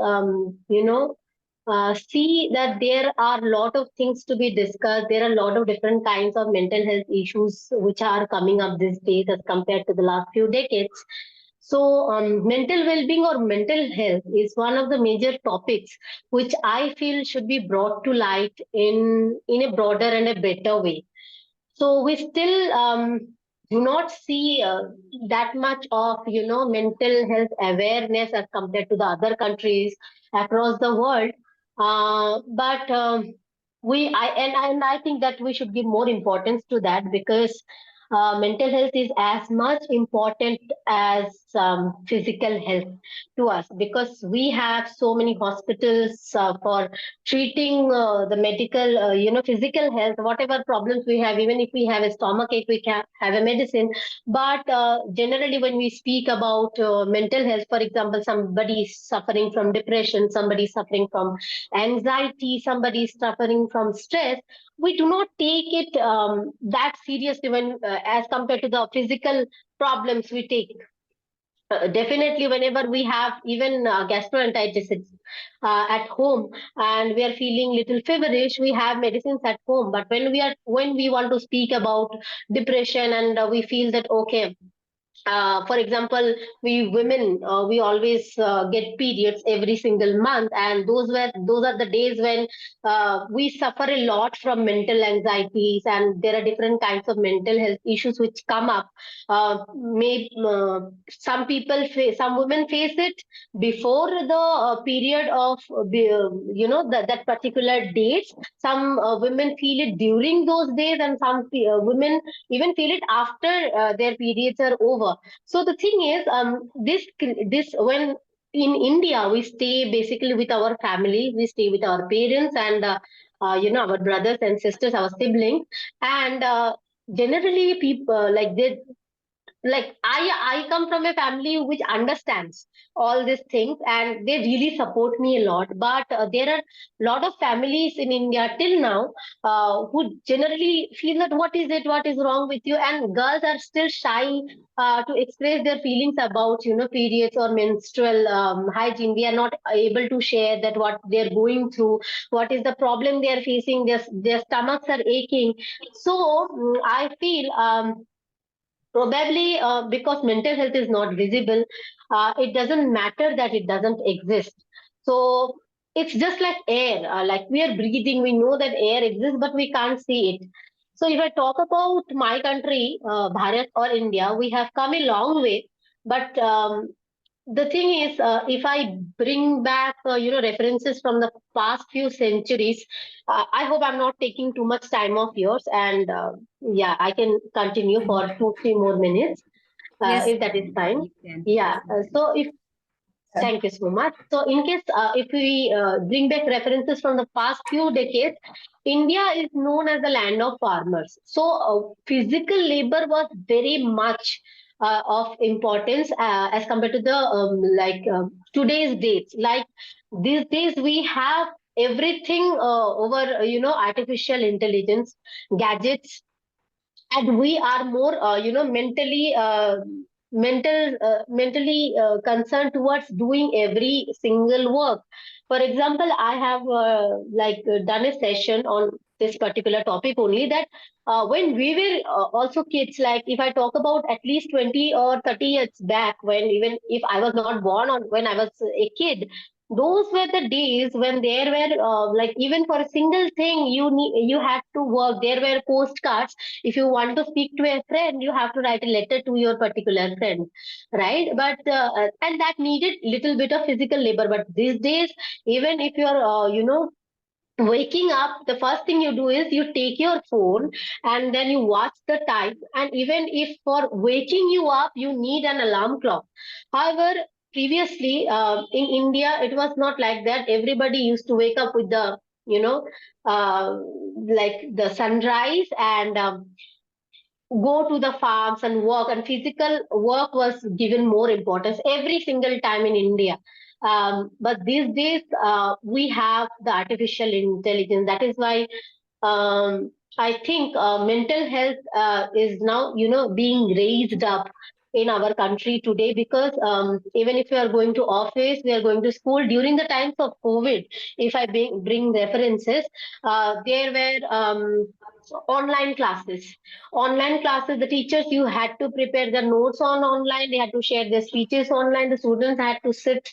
B: see that there are a lot of things to be discussed. There are a lot of different kinds of mental health issues which are coming up these days as compared to the last few decades. So, mental well-being or mental health is one of the major topics which I feel should be brought to light in a broader and a better way. So we still do not see that much of mental health awareness as compared to the other countries across the world. But and I think that we should give more importance to that, because mental health is as much important as physical health to us, because we have so many hospitals for treating the medical, physical health, whatever problems we have. Even if we have a stomach ache, we can have a medicine. But generally, when we speak about mental health, for example, somebody is suffering from depression, somebody is suffering from anxiety, somebody is suffering from stress, we do not take it that seriously when as compared to the physical problems we take. Definitely, whenever we have even gastroenteritis at home and we are feeling little feverish, we have medicines at home. But when we want to speak about depression, and we feel that okay, for example, we women, we always get periods every single month, and those are the days when we suffer a lot from mental anxieties, and there are different kinds of mental health issues which come up. Some women face it before the period of that particular dates. Some women feel it during those days, and some women even feel it after their periods are over. So the thing is, this when in India we stay basically with our family, we stay with our parents and our brothers and sisters, our siblings, and generally people like they like I come from a family which understands all these things, and they really support me a lot. But there are a lot of families in India till now who generally feel that what is wrong with you, and girls are still shy to express their feelings about periods or menstrual hygiene. They are not able to share that what they're going through, what is the problem they are facing. Their stomachs are aching. So I feel probably because mental health is not visible, it doesn't matter that it doesn't exist. So it's just like air, like we are breathing, we know that air exists, but we can't see it. So if I talk about my country, Bharat or India, we have come a long way. But the thing is, if I bring back references from the past few centuries, I hope I'm not taking too much time of yours, and yeah, I can continue for 2-3 more minutes,
E: Yes,
B: if that is fine.
E: you can.
B: Yeah, thank you so much. So in case if we bring back references from the past few decades, India is known as the land of farmers. So physical labor was very much of importance as compared to the today's dates. Like these days, we have everything over artificial intelligence, gadgets, and we are more mentally concerned towards doing every single work. For example, I have done a session on this particular topic only, that when we were also kids, like if I talk about at least 20 or 30 years back, when even if I was not born, or when I was a kid, those were the days when there were even for a single thing you had to work. There were postcards. If you want to speak to a friend, you have to write a letter to your particular friend, right? But and that needed little bit of physical labor. But these days, even if you're waking up, the first thing you do is you take your phone and then you watch the time. And even if for waking you up you need an alarm clock. However, previously in India it was not like that. Everybody used to wake up with the uh, the sunrise, and go to the farms and work, and physical work was given more importance every single time in India. But these days we have the artificial intelligence. That is why I think mental health is now being raised up in our country today, because even if we are going to office, we are going to school. During the times of COVID, if I bring references, there were online classes. Online classes, the teachers, you had to prepare the notes on online. They had to share their speeches online. The students had to sit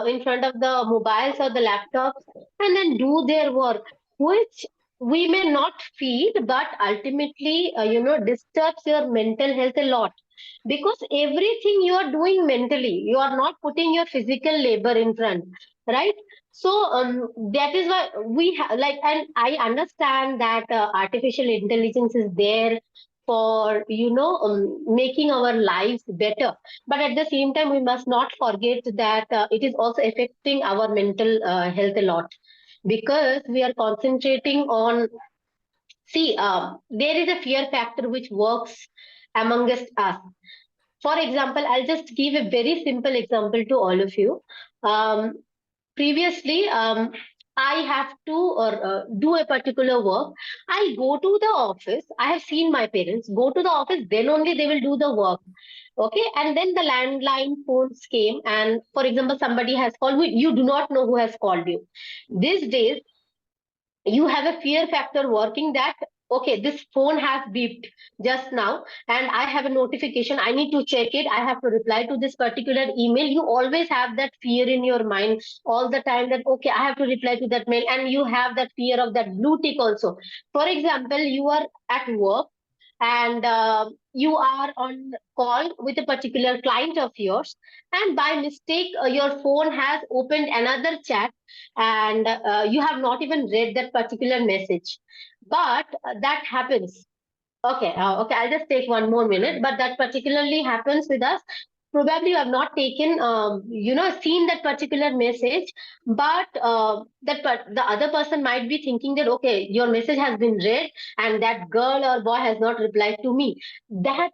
B: in front of the mobiles or the laptops and then do their work, which we may not feel, but ultimately, disturbs your mental health a lot, because everything you are doing mentally, you are not putting your physical labor in front, right? So that is why and I understand that artificial intelligence is there for making our lives better, but at the same time we must not forget that it is also affecting our mental health a lot, because we are concentrating on, see, there is a fear factor which works amongst us. For example, I'll just give a very simple example to all of you. um, Previously, I have to do a particular work. I go to the office. I have seen my parents go to the office, then only they will do the work. Okay, and then the landline phones came, and for example, somebody has called you, do not know who has called you. These days you have a fear factor working, that okay, this phone has beeped just now and I have a notification, I need to check it, I have to reply to this particular email. You always have that fear in your mind all the time, that okay, I have to reply to that mail, and you have that fear of that blue tick also. For example, you are at work and you are on call with a particular client of yours, and by mistake your phone has opened another chat, and you have not even read that particular message. But that happens. Okay, okay, I'll just take one more minute. But that particularly happens with us. Probably you have not taken, seen that particular message, but the other person might be thinking that okay, your message has been read, and that girl or boy has not replied to me. That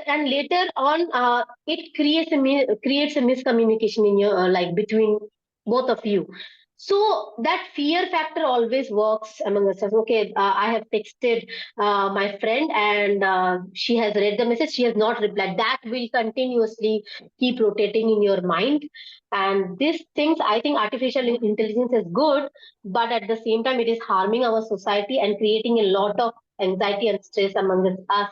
B: and later on, it creates a miscommunication in your between both of you. So that fear factor always works among us. Okay, I have texted my friend, and she has read the message, she has not replied. That will continuously keep rotating in your mind. And these things, I think artificial intelligence is good, but at the same time it is harming our society and creating a lot of anxiety and stress among us.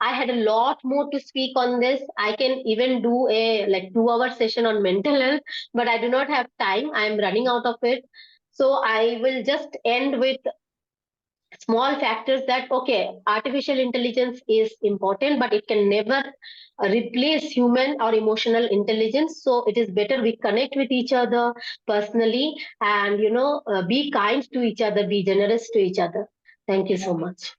B: I had a lot more to speak on this. I can even do a 2 hour session on mental health, but I do not have time, I am running out of it. So I will just end with small factors, that okay, artificial intelligence is important, but it can never replace human or emotional intelligence. So it is better we connect with each other personally, and be kind to each other, be generous to each other. Thank you so much.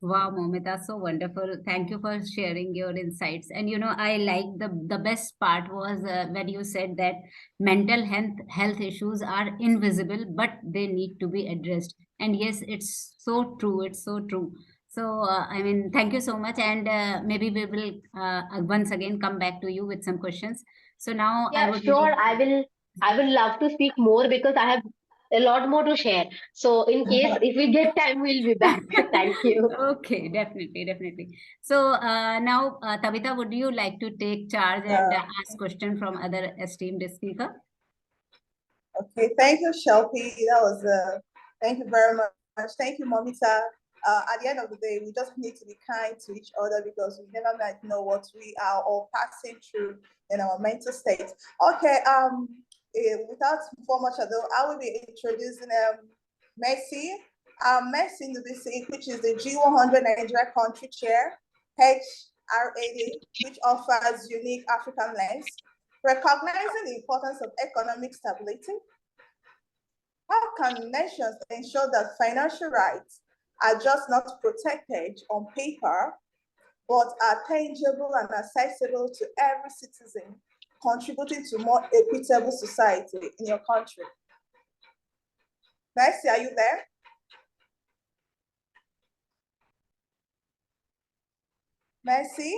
E: Wow, Momita, so wonderful. Thank you for sharing your insights. And I like the best part was when you said that mental health issues are invisible, but they need to be addressed. And yes, it's so true. It's so true. So, I mean, thank you so much. And maybe we will once again come back to you with some questions. So now
B: I would sure. I will love to speak more because I have a lot more to share. So in case if we get time, we'll be back. Thank you.
E: Okay, definitely. So now, Tabitha, would you like to take charge and ask question from other esteemed speaker?
D: Okay, thank you, Shelby. That was thank you very much. Thank you, Momita. At the end of the day, we just need to be kind to each other because we never might know what we are all passing through in our mental state. Okay, without for much ado, I will be introducing Messi. Messi Nubisi, which is the G100 Nigeria Country Chair, HRS, which offers unique African lens, recognizing the importance of economic stability. How can nations ensure that financial rights are just not protected on paper, but are tangible and accessible to every citizen, contributing to more equitable society in your country? Messi, are you there? Messi?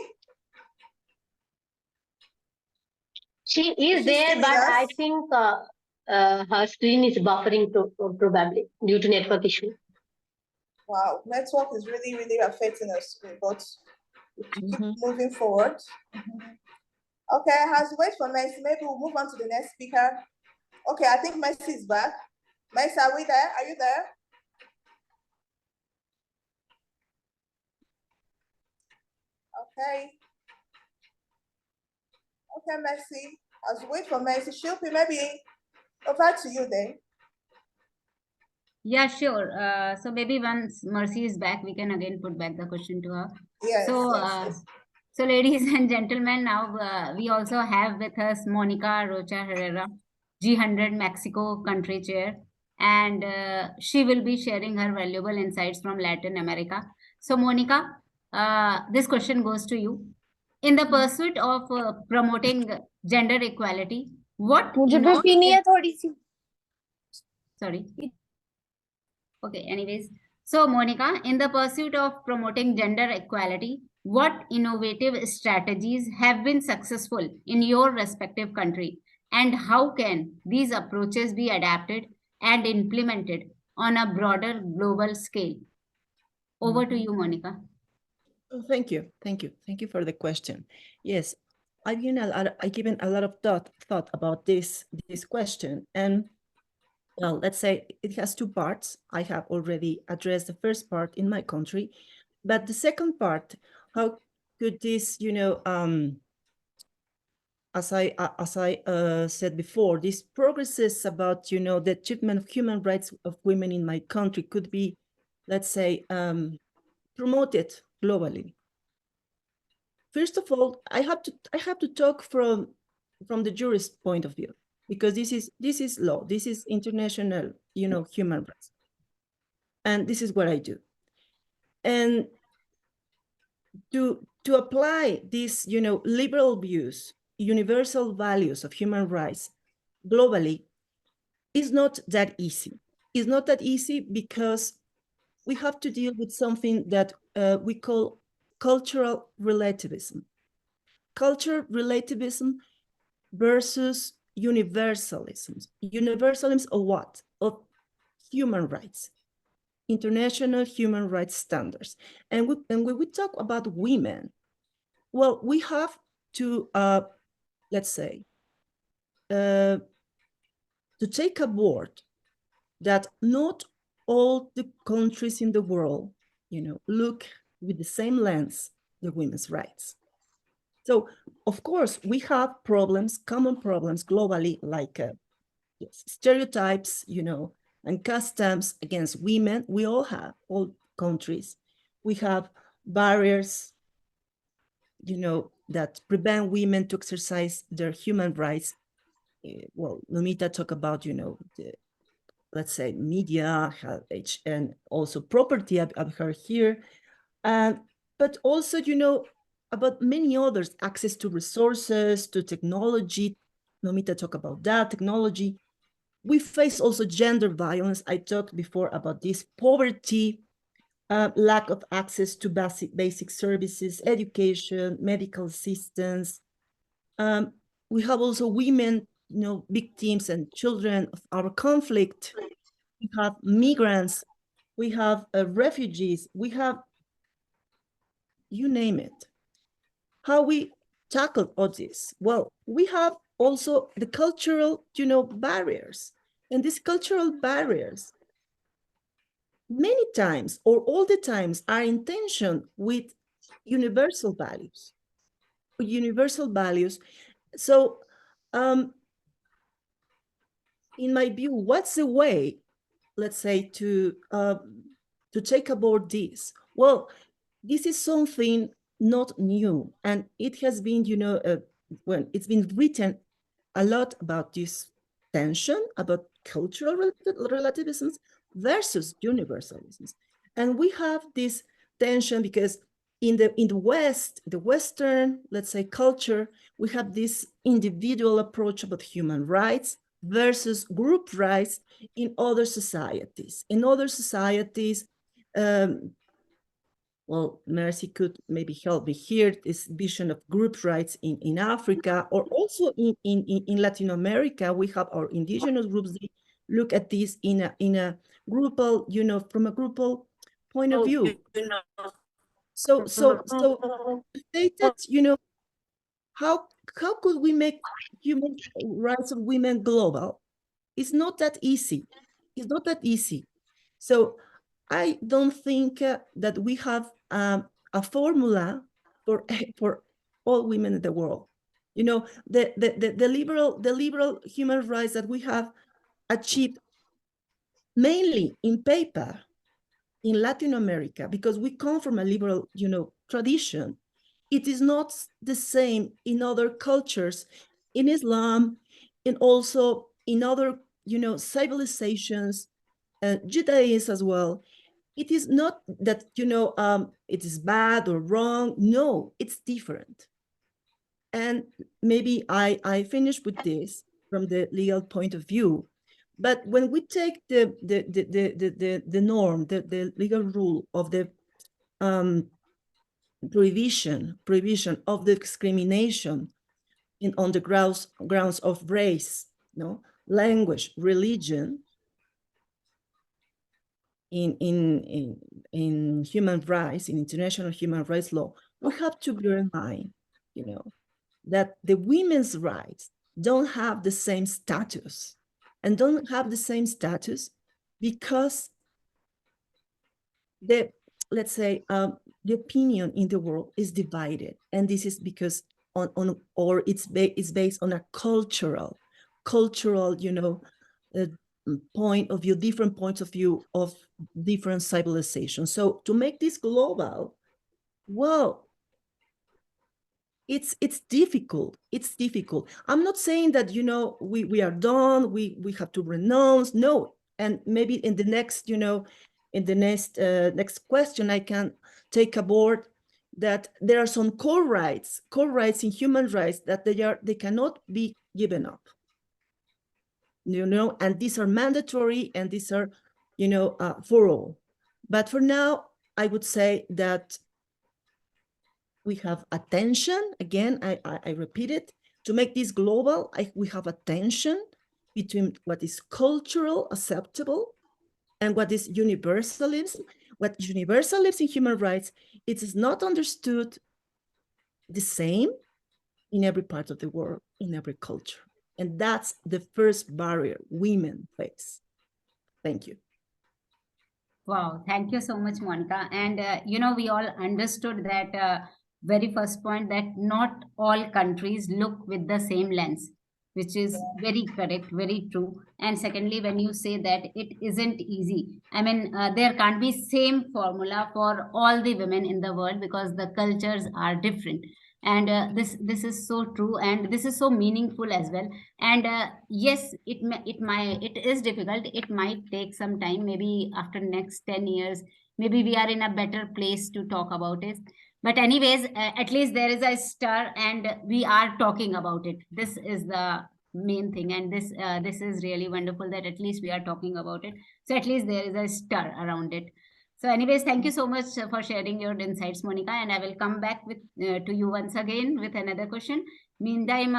B: She is there, but I think her screen is buffering probably due to network issue.
D: Wow, network is really, really affecting us, but we keep moving forward. Okay, as we wait for Messi, maybe we'll move on to the next speaker. Okay, I think Messi is back. Messi, are we there? Are you there? Okay. Okay, Messi. As we wait for Messi, Shilpi, maybe over to you then.
E: Yeah, sure. So maybe once Mercy is back, we can again put back the question to her.
D: Yes.
E: So,
D: yes.
E: So ladies and gentlemen, now we also have with us Monica Rocha Herrera, G100 Mexico country chair, and she will be sharing her valuable insights from Latin America. So Monica, this question goes to you. In the pursuit of promoting gender equality, what Sorry. Okay, anyways. So, Monica, in the pursuit of promoting gender equality, what innovative strategies have been successful in your respective country? And how can these approaches be adapted and implemented on a broader global scale? Over to you, Monica.
I: Oh, thank you. Thank you for the question. Yes, I've given a lot of thought about this question, and well, let's say it has two parts. I have already addressed the first part in my country, but the second part, how could this, as I said before, these progresses about, the achievement of human rights of women in my country could be, let's say, promoted globally. First of all, I have to talk from the jurist point of view, because this is law, this is international, human rights, and this is what I do. And to apply these, liberal views, universal values of human rights globally is not that easy. It's not that easy because we have to deal with something that we call cultural relativism. Cultural relativism versus universalism. Universalism of what? Of human rights, international human rights standards. And when we talk about women, well, we have to, let's say, to take aboard that not all the countries in the world, look with the same lens the women's rights. So, of course, we have problems, common problems globally, like stereotypes, and customs against women. We all have, all countries. We have barriers, that prevent women to exercise their human rights. Well, Lumita talked about, let's say, media, and also property. I've heard here. But also, about many others, access to resources, to technology. Nomita talk about that, technology. We face also gender violence. I talked before about this, poverty, lack of access to basic services, education, medical assistance. We have also women, victims and children of our conflict. We have migrants. We have refugees. We have, you name it. How we tackle all this? Well, we have also the cultural, barriers. And these cultural barriers, many times or all the times, are in tension with universal values. So, in my view, what's the way, let's say, to take aboard this? Well, this is something not new, and it has been, when it's been written a lot about this tension, about cultural relativisms versus universalisms. And we have this tension because in the West, the Western, let's say, culture, we have this individual approach about human rights versus group rights in other societies. In other societies, well, Mercy could maybe help me here, this vision of group rights in Africa, or also in Latin America. We have our indigenous groups, they look at this in a groupal, from a groupal point of view. So say that, how could we make human rights of women global? It's not that easy. It's not that easy. So I don't think that we have a formula for all women in the world. The liberal human rights that we have achieved mainly in paper in Latin America, because we come from a liberal, tradition. It is not the same in other cultures, in Islam, and also in other, civilizations, Judaism as well. It is not that, it is bad or wrong. No, it's different. And maybe I finish with this from the legal point of view. But when we take the norm, the legal rule of the prohibition of the discrimination on the grounds of race, language, religion, in human rights, in international human rights law, we have to bear in mind, that the women's rights don't have the same status, and don't have the same status because let's say, the opinion in the world is divided, and this is because it's based on a cultural, point of view, different points of view of different civilizations. So to make this global, well, it's difficult. It's difficult. I'm not saying that, we are done, we have to renounce. No. And maybe in the next, in the next question, I can take aboard that there are some core rights in human rights that they cannot be given up. And these are mandatory, and these are, for all. But for now, I would say that we have a tension. Again, I repeat it, to make this global, we have a tension between what is cultural acceptable and what is universalism. What universalism in human rights, it is not understood the same in every part of the world, in every culture. And that's the first barrier women face. Thank you.
E: Wow, thank you so much, Monica. And, we all understood that very first point, that not all countries look with the same lens, which is very correct, very true. And secondly, when you say that it isn't easy, I mean, there can't be same formula for all the women in the world because the cultures are different. And this is so true, and this is so meaningful as well. And yes, it is difficult. It might take some time, maybe after next 10 years, maybe we are in a better place to talk about it. But anyways, at least there is a stir, and we are talking about it. This is the main thing, and this is really wonderful that at least we are talking about it. So at least there is a stir around it. So anyways, thank you so much for sharing your insights, Monica. And I will come back with to you once again with another question. Meantime,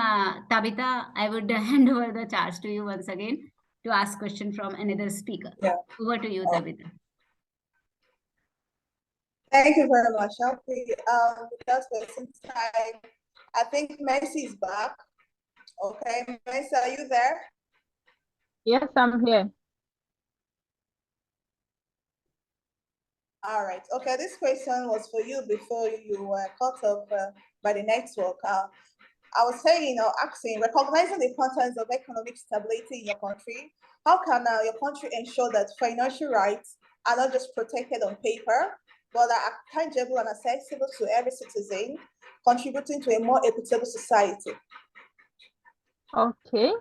E: Tabitha, I would hand over the charge to you once again to ask question from another speaker.
D: Yeah.
E: Over to you, Tabitha.
D: Thank you very much. Okay, without wasting time, I think Mercy is back. Okay, Mercy, are you there?
H: Yes, I'm here.
D: All right. Okay, this question was for you before you were cut off by the network. I was saying, asking, recognizing the importance of economic stability in your country, how can your country ensure that financial rights are not just protected on paper, but are tangible and accessible to every citizen, contributing to a more equitable society?
H: Okay.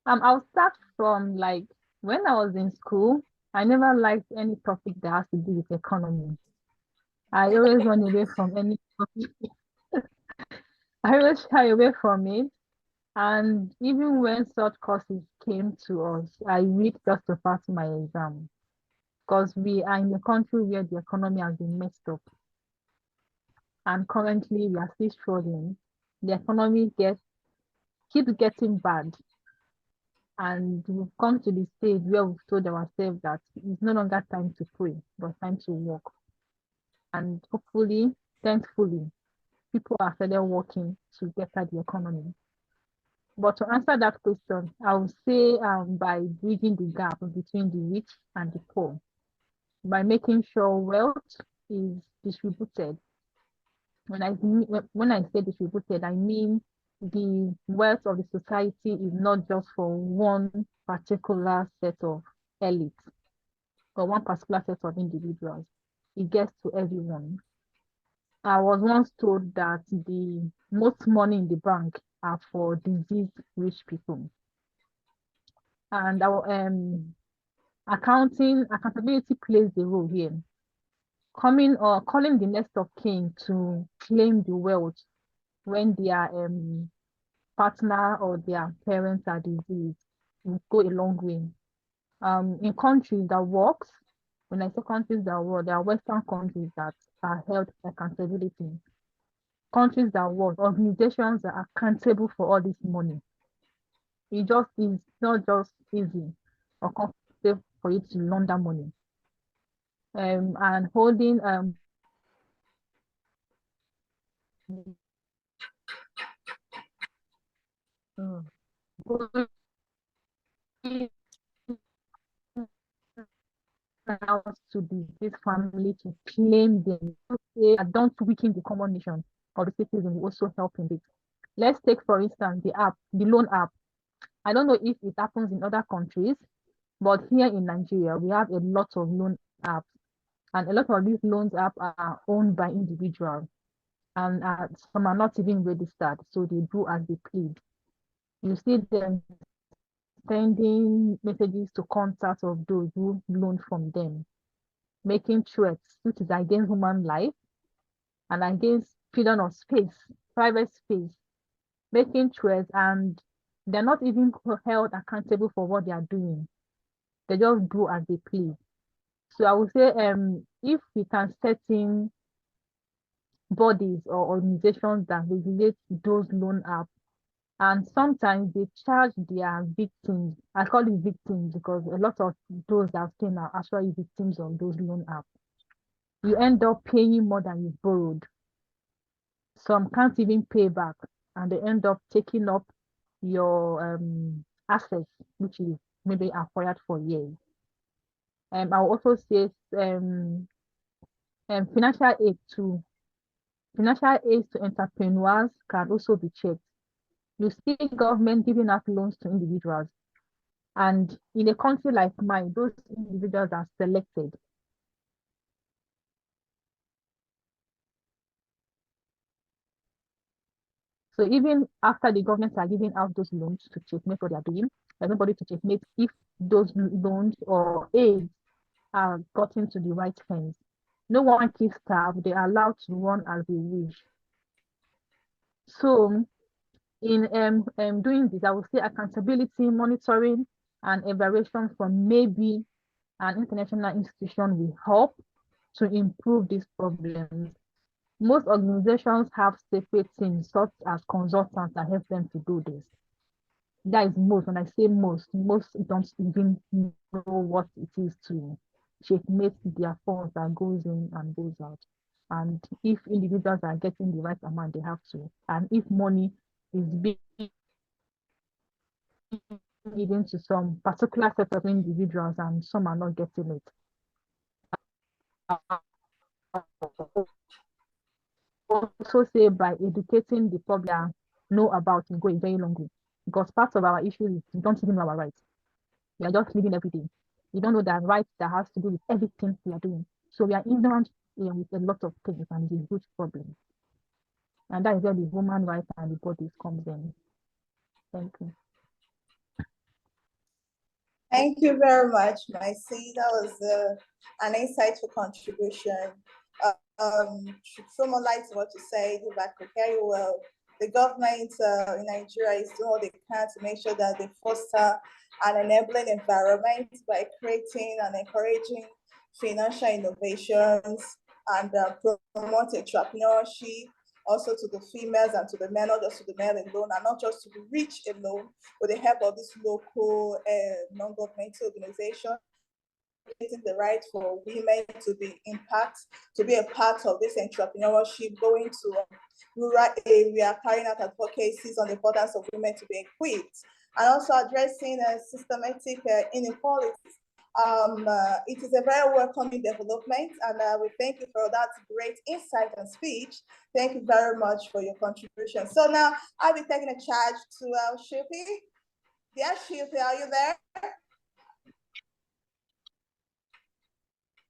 H: I'll start from like when I was in school, I never liked any topic that has to do with economy. I always run away from any topic. I always shy away from it. And even when such courses came to us, I read just to pass my exam. Because we are in a country where the economy has been messed up. And currently we are still struggling. The economy keeps getting bad. And we've come to the stage where we've told ourselves that it's no longer time to pray, but time to work. And hopefully, thankfully, people are started working to better the economy. But to answer that question, I would say by bridging the gap between the rich and the poor, by making sure wealth is distributed. When I say distributed, I mean the wealth of the society is not just for one particular set of elites or one particular set of individuals. It gets to everyone. I was once told that the most money in the bank are for diseased rich people. And our accountability plays a role here. Calling the next of kin to claim the wealth when their partner or their parents are diseased will go a long way. In countries that works, when I say countries that work, there are Western countries that are held accountability. Countries that work, organizations that are accountable for all this money. It just is not just easy or comfortable for you to launder money. And holding going out to this family to claim them. Don't weaken the common nation or the citizen will also help in this. Let's take, for instance, the loan app. I don't know if it happens in other countries, but here in Nigeria, we have a lot of loan apps. And a lot of these loans apps are owned by individuals. And some are not even registered, so they do as they plead. You see them sending messages to contacts of those who loan from them, making threats, which is against human life and against freedom of space, private space, making threats, and they're not even held accountable for what they are doing. They just do as they please. So I would say if we can set in bodies or organizations that regulate those loan apps, and sometimes they charge their victims. I call it victims because a lot of those that came are actually victims of those loan apps. You end up paying more than you borrowed. Some can't even pay back, and they end up taking up your assets, which is maybe acquired for years. I'll also say financial aid to entrepreneurs can also be checked. You see government giving out loans to individuals, and in a country like mine, those individuals are selected. So even after the government are giving out those loans to checkmate what they are doing, there's nobody to checkmate if those loans or aids are gotten to the right hands. No one keeps staff, they are allowed to run as they wish. So in doing this, I would say accountability, monitoring, and evaluation from maybe an international institution will help to improve these problems. Most organizations have separate teams such as consultants that help them to do this. That is most. When I say most don't even know what it is to checkmate their funds that goes in and goes out. And if individuals are getting the right amount, they have to. And if money is being given to some particular set of individuals and some are not getting it, also say by educating the public know about it go a very long way. Because part of our issue is we don't even know our rights. We are just living every day. We don't know that rights that has to do with everything we are doing. So we are ignorant with a lot of things, and it's a huge problem. And that is where the human rights and the bodies comes in. Thank you.
D: Thank you very much, Maisi. That was an insightful contribution. Someone likes what you say, if I could hear you well. The government in Nigeria is doing all they can to make sure that they foster an enabling environment by creating and encouraging financial innovations and promote entrepreneurship also to the females and to the men, not just to the men alone, and not just to the rich alone, with the help of this local non-governmental organization, creating the right for women to be a part of this entrepreneurship, going to rural area, carrying out advocacies on the importance of women to be equipped, and also addressing systematic inequalities. It is a very welcoming development, and we thank you for that great insight and speech. Thank you very much for your contribution. So now I'll be taking a charge to Shilpi. Dear Shilpi, are you there?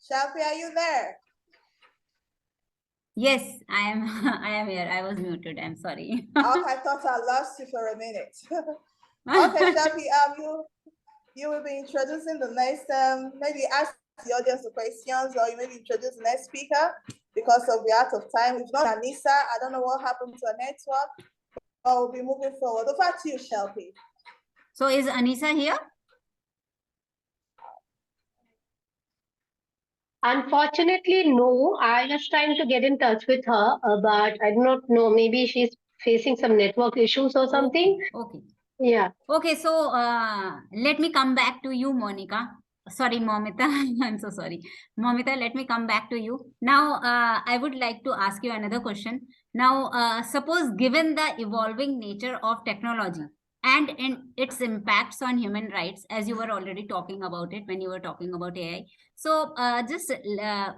D: Shilpi, are you there?
E: Yes, I am. I am here. I was muted. I'm sorry.
D: Okay, I thought I lost you for a minute. Okay, Shilpi, you will be introducing the next, maybe ask the audience the questions, or you maybe introduce the next speaker because of the out of time. We've not Anissa. I don't know what happened to her network, but we'll be moving forward. Over to you, Shilpi.
E: So is Anissa here?
B: Unfortunately, no. I was trying to get in touch with her, but I do not know. Maybe she's facing some network issues or something.
E: Okay.
B: Yeah.
E: Okay, so let me come back to you, Monica. Sorry, Momita. I'm so sorry. Momita, let me come back to you. Now, I would like to ask you another question. Now, suppose given the evolving nature of technology and in its impacts on human rights, as you were already talking about it when you were talking about AI. So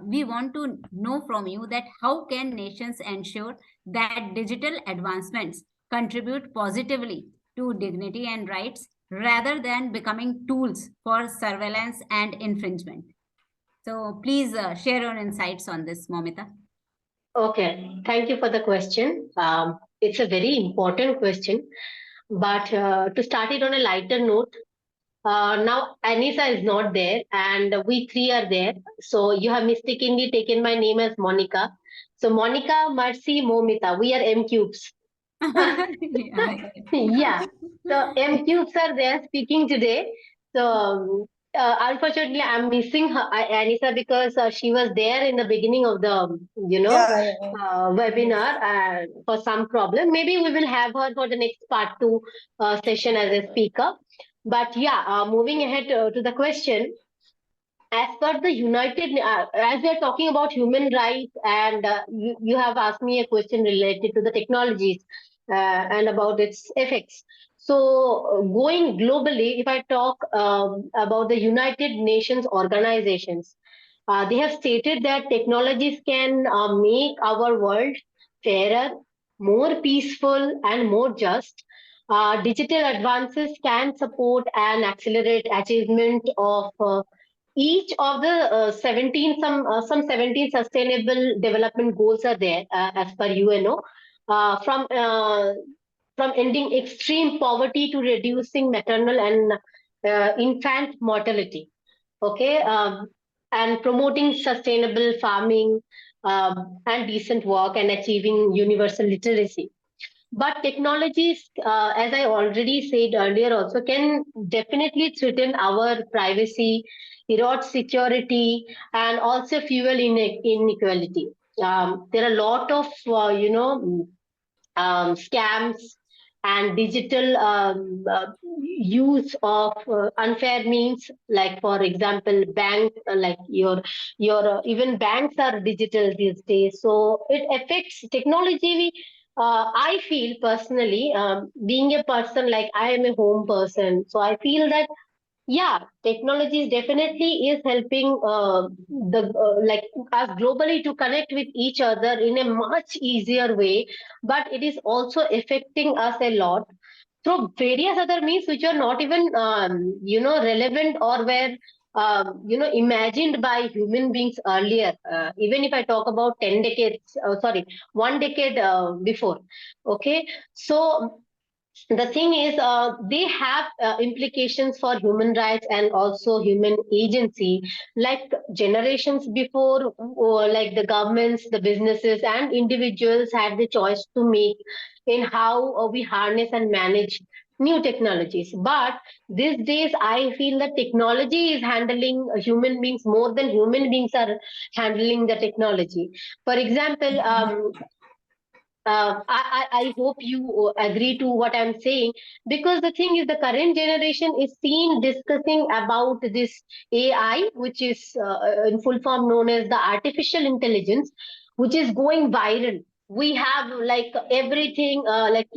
E: we want to know from you that how can nations ensure that digital advancements contribute positively to dignity and rights rather than becoming tools for surveillance and infringement? So please share your insights on this, Momita.
B: Okay, thank you for the question. It's a very important question, but to start it on a lighter note, now Anissa is not there and we three are there. So you have mistakenly taken my name as Monica. So Monica, Mercy, Momita, we are M cubes. Yeah. So M cubes are there speaking today. So unfortunately, I'm missing her, Anissa, because she was there in the beginning of the, webinar for some problem. Maybe we will have her for the next part 2 session as a speaker. But yeah, moving ahead to the question. As per the as we are talking about human rights, and you have asked me a question related to the technologies and about its effects. So going globally, if I talk about the United Nations organizations, they have stated that technologies can make our world fairer, more peaceful, and more just. Digital advances can support and accelerate achievement of each of the 17 some 17 sustainable development goals are there as per UNO, from ending extreme poverty to reducing maternal and infant mortality, okay, and promoting sustainable farming and decent work and achieving universal literacy. But technologies, as I already said earlier, also can definitely threaten our privacy, erode security, and also fuel inequality. There are a lot of, scams and digital use of unfair means, like for example bank, like your even banks are digital these days, so it affects technology. I feel personally, being a person, like I am a home person, so I feel that yeah, technology is definitely is helping the like us globally to connect with each other in a much easier way, but it is also affecting us a lot through various other means which are not even relevant or were imagined by human beings earlier. Even if I talk about 10 decades, sorry, 1 decade before. Okay, so the thing is, they have implications for human rights and also human agency, like generations before, like the governments, the businesses and individuals had the choice to make in how we harness and manage new technologies. But these days I feel that technology is handling human beings more than human beings are handling the technology. For example, I hope you agree to what I'm saying, because the thing is, the current generation is seen discussing about this AI, which is in full form known as the artificial intelligence, which is going viral. We have like everything, like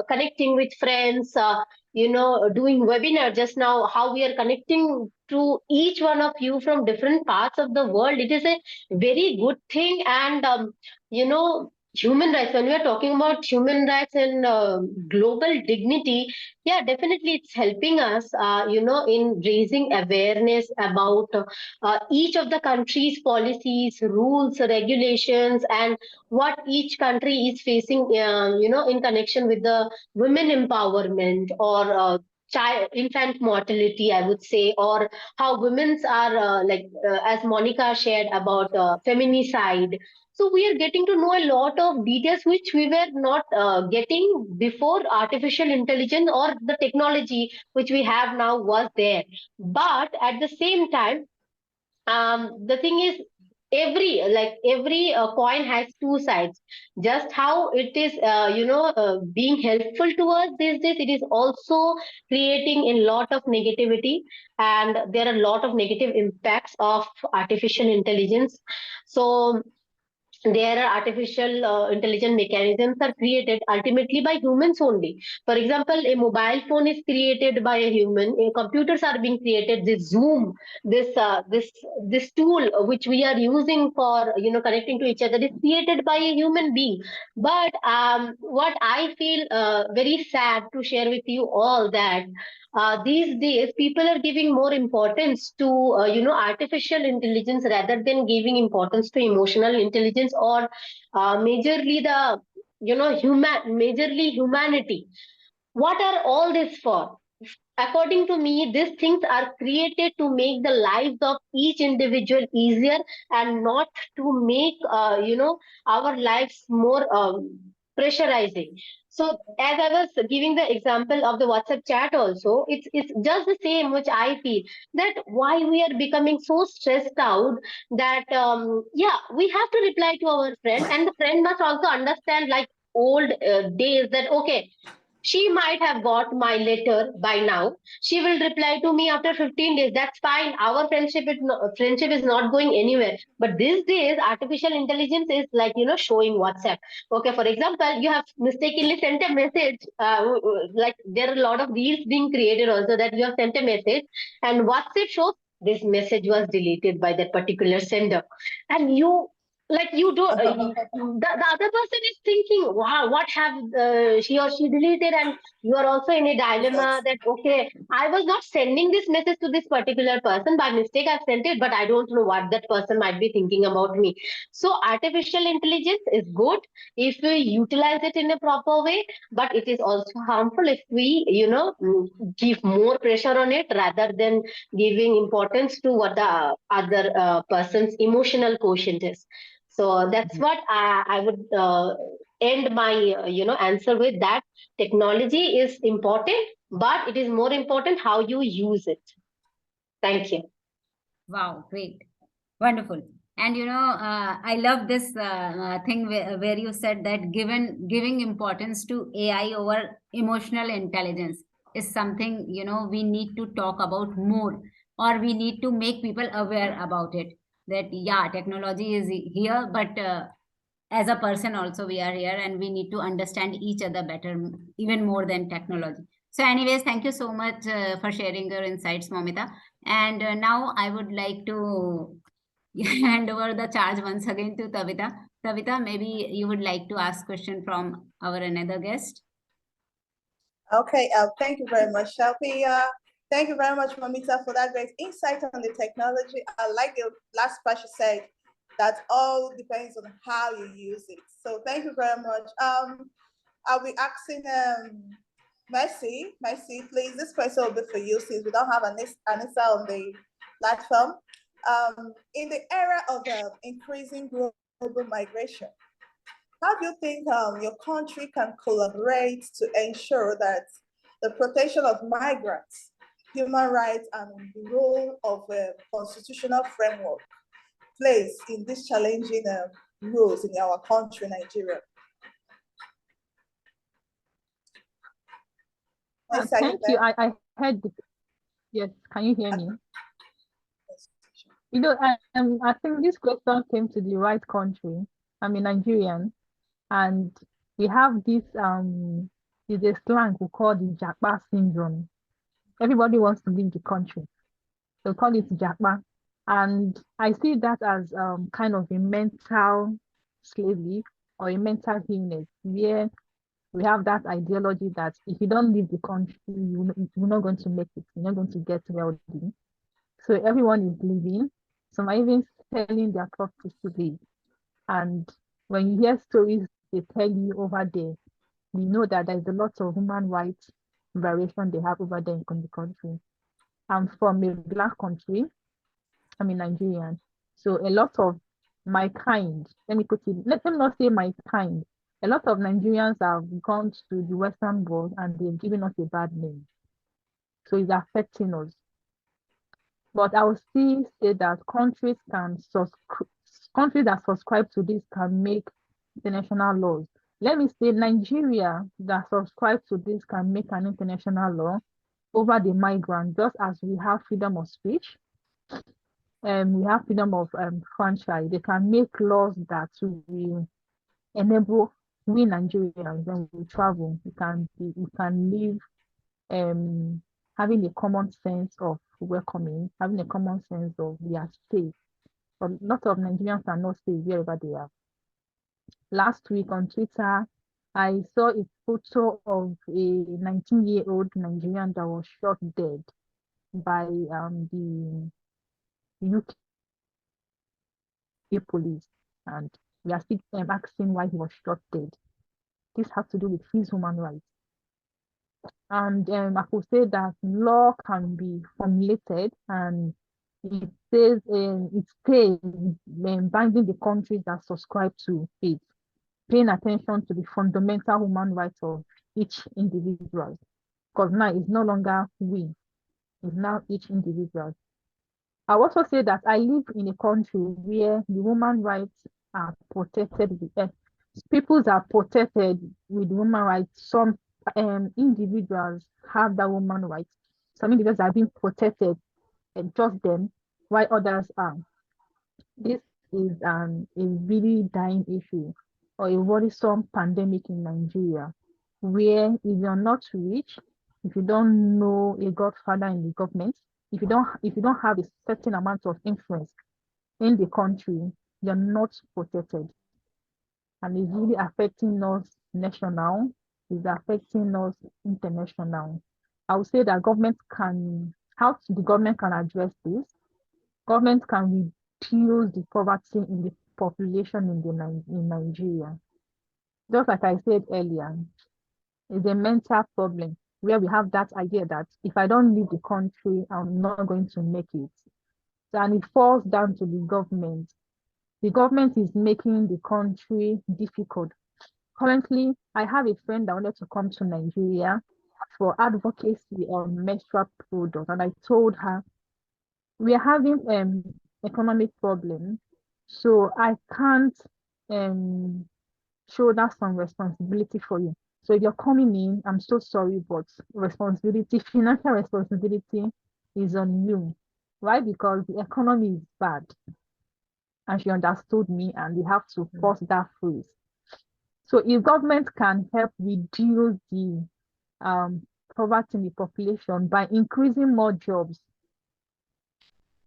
B: connecting with friends, doing webinar just now. How we are connecting to each one of you from different parts of the world. It is a very good thing, and you know human rights, when we are talking about human rights and global dignity, yeah, definitely it's helping us in raising awareness about each of the country's policies, rules, regulations, and what each country is facing, in connection with the women empowerment or child infant mortality, I would say, or how women's are as Monica shared about feminicide. So we are getting to know a lot of details which we were not getting before artificial intelligence or the technology which we have now was there. But at the same time, the thing is, every coin has two sides. Just how it is being helpful to us these days, it is also creating a lot of negativity, and there are a lot of negative impacts of artificial intelligence. So there are artificial intelligent mechanisms are created ultimately by humans only. For example, a mobile phone is created by a human, computers are being created, this Zoom, this tool which we are using for connecting to each other is created by a human being. But what I feel very sad to share with you all, that these days people are giving more importance to artificial intelligence rather than giving importance to emotional intelligence, or majorly the majorly humanity. What are all this for? According to me, these things are created to make the lives of each individual easier, and not to make our lives more pressurizing. So as I was giving the example of the WhatsApp chat also, it's just the same which I feel, that why we are becoming so stressed out, that yeah, we have to reply to our friend, and the friend must also understand, like old days, that okay, she might have got my letter by now. She will reply to me after 15 days. That's fine. Our friendship is not going anywhere. But these days, artificial intelligence is like, showing WhatsApp. Okay, for example, you have mistakenly sent a message. Like there are a lot of reels being created also, that you have sent a message, and WhatsApp shows this message was deleted by that particular sender. And you, like you do the other person is thinking, wow, what have she or she deleted, and you are also in a dilemma that okay, I was not sending this message to this particular person, by mistake I've sent it, but I don't know what that person might be thinking about me. So artificial intelligence is good if we utilize it in a proper way, but it is also harmful if we give more pressure on it rather than giving importance to what the other person's emotional quotient is. So that's what I would end my answer with, that technology is important, but it is more important how you use it. Thank you.
E: Wow, great. Wonderful. And I love this thing where you said that giving importance to AI over emotional intelligence is something we need to talk about more, or we need to make people aware about it. That yeah, technology is here, but as a person also we are here, and we need to understand each other better, even more than technology. So, anyways, thank you so much for sharing your insights, Momita. And now I would like to hand over the charge once again to Tabitha. Tabitha, maybe you would like to ask question from our another guest.
D: Okay, thank you very much, Shelby. Thank you very much, Momita, for that great insight on the technology. I like the last part you said, that all depends on how you use it. So thank you very much. I'll be asking Mercy, please, this question will be for you since we don't have an answer on the platform. In the era of increasing global migration, how do you think your country can collaborate to ensure that the protection of migrants, human rights, and the role of a constitutional framework plays in these challenging roles in our country, Nigeria?
H: Thank you. I heard. Yes, can you hear me? I think this question came to the right country. I'm a Nigerian, and we have this is a slang we call the Japa syndrome. Everybody wants to leave the country. They call it Japa. And I see that as kind of a mental slavery or a mental illness, where we have that ideology that if you don't leave the country, you're not going to make it, you're not going to get wealthy. So everyone is leaving. Some are even selling their properties to leave. And when you hear stories they tell you over there, we know that there's a lot of human rights variation they have over there in the country. I'm from a black country. I'm a Nigerian. So a lot of my kind, let me not say my kind, a lot of Nigerians have gone to the Western world and they've given us a bad name. So it's affecting us. But I will still say that countries that subscribe to this can make international laws. Let me say Nigeria that subscribe to this can make an international law over the migrant, just as we have freedom of speech. We have freedom of franchise. They can make laws that will enable we Nigerians when we travel. We can live having a common sense of welcoming, having a common sense of we are safe. But a lot of Nigerians are not safe wherever they are. Last week on Twitter, I saw a photo of a 19-year-old Nigerian that was shot dead by the UK police, and we are still asking why he was shot dead. This has to do with his human rights. And I could say that law can be formulated, and it says it stays binding the countries that subscribe to it, paying attention to the fundamental human rights of each individual. Because now it's no longer we, it's now each individual. I also say that I live in a country where the human rights are protected. Peoples are protected with human rights. Some individuals have that human rights. Some individuals are being protected, and just them, while others are. This is a really dying issue, or a worrisome pandemic in Nigeria, where if you're not rich, if you don't know a godfather in the government, if you don't have a certain amount of influence in the country, you're not protected. And it's really affecting us national, it's affecting us international. I would say that how the government can address this. Government can reduce the poverty in the population in Nigeria. Just like I said earlier, it's a mental problem where we have that idea that if I don't leave the country, I'm not going to make it. And it falls down to the government The government is making the country difficult. Currently, I have a friend that wanted to come to Nigeria for advocacy on menstrual products, and I told her we are having economic problem, so I can't shoulder some responsibility for you. So if you're coming in, I'm so sorry, but responsibility, financial responsibility is on you. Why? Because the economy is bad. And she understood me, and we have to force that phrase. So if government can help reduce the poverty in the population by increasing more jobs.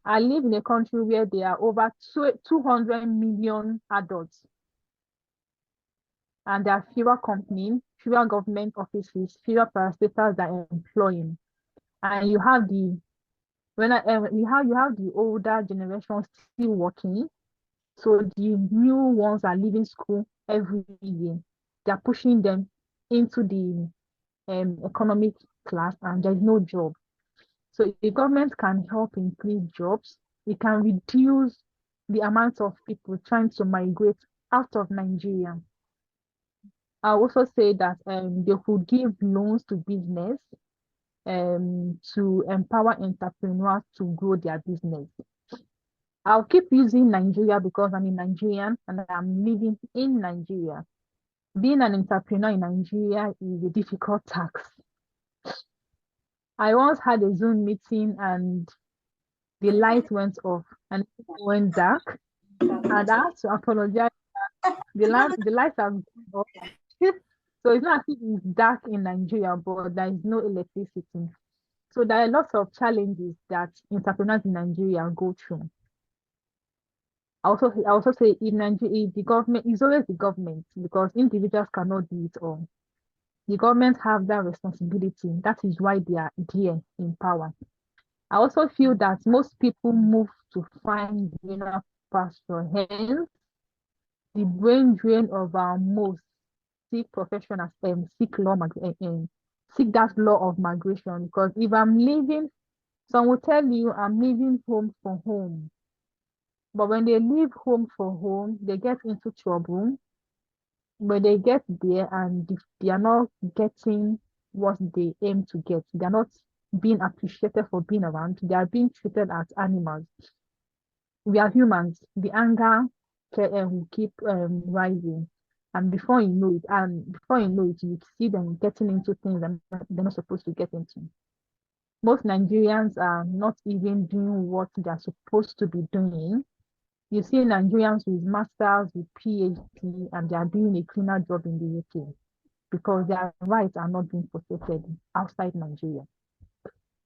H: I live in a country where there are over 200 million adults, and there are fewer companies, fewer government offices, fewer parastatals that are employing. And you have the you have the older generation still working. So the new ones are leaving school every year. They are pushing them into the economic class, and there's no job. So if the government can help increase jobs, it can reduce the amount of people trying to migrate out of Nigeria. I also say that they could give loans to business to empower entrepreneurs to grow their business. I'll keep using Nigeria because I'm a Nigerian and I'm living in Nigeria. Being an entrepreneur in Nigeria is a difficult task. I once had a Zoom meeting and the light went off and it went dark. And I had to apologize. The lights are off. So it's not as if it's dark in Nigeria, but there is no electricity. So there are lots of challenges that entrepreneurs in Nigeria go through. I also say in Nigeria, the government is always the government because individuals cannot do it all. The government have that responsibility. That is why they are here in power. I also feel that most people move to find greener pasture. Hence, the brain drain of our most seek professionals seek seek that law of migration. Because if I'm leaving, some will tell you I'm leaving home for home. But when they leave home for home, they get into trouble. When they get there and they are not getting what they aim to get, they are not being appreciated for being around, they are being treated as animals. We are humans. The anger will keep rising. And before you know it, you see them getting into things that they're not supposed to get into. Most Nigerians are not even doing what they're supposed to be doing. You see Nigerians with masters, with PhD, and they are doing a cleaner job in the UK because their rights are not being protected outside Nigeria.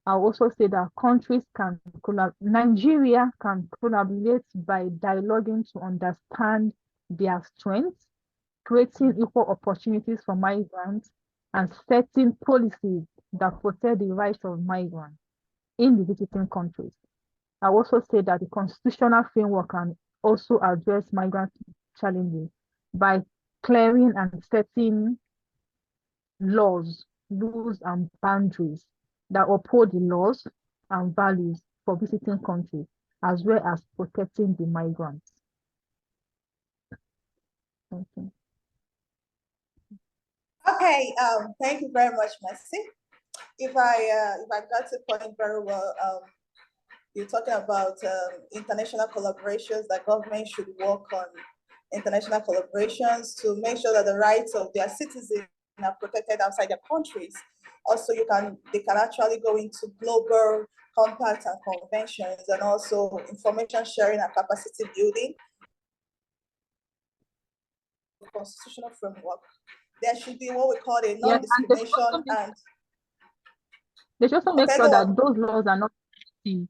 H: I'll also say that countries can Nigeria can collaborate by dialoguing to understand their strengths, creating equal opportunities for migrants, and setting policies that protect the rights of migrants in the visiting countries. I also say that the constitutional framework can also address migrant challenges by clearing and setting laws, rules, and boundaries that uphold the laws and values for visiting countries, as well as protecting the migrants. Thank you.
D: Okay, thank you very much, Mercy. If I got the point very well, you're talking about international collaborations, that government should work on international collaborations to make sure that the rights of their citizens are protected outside their countries. Also, they can actually go into global compacts and conventions, and also information sharing and capacity building. The constitutional framework. There should be what we call a non-discrimination
H: they should also make sure that those laws are not written.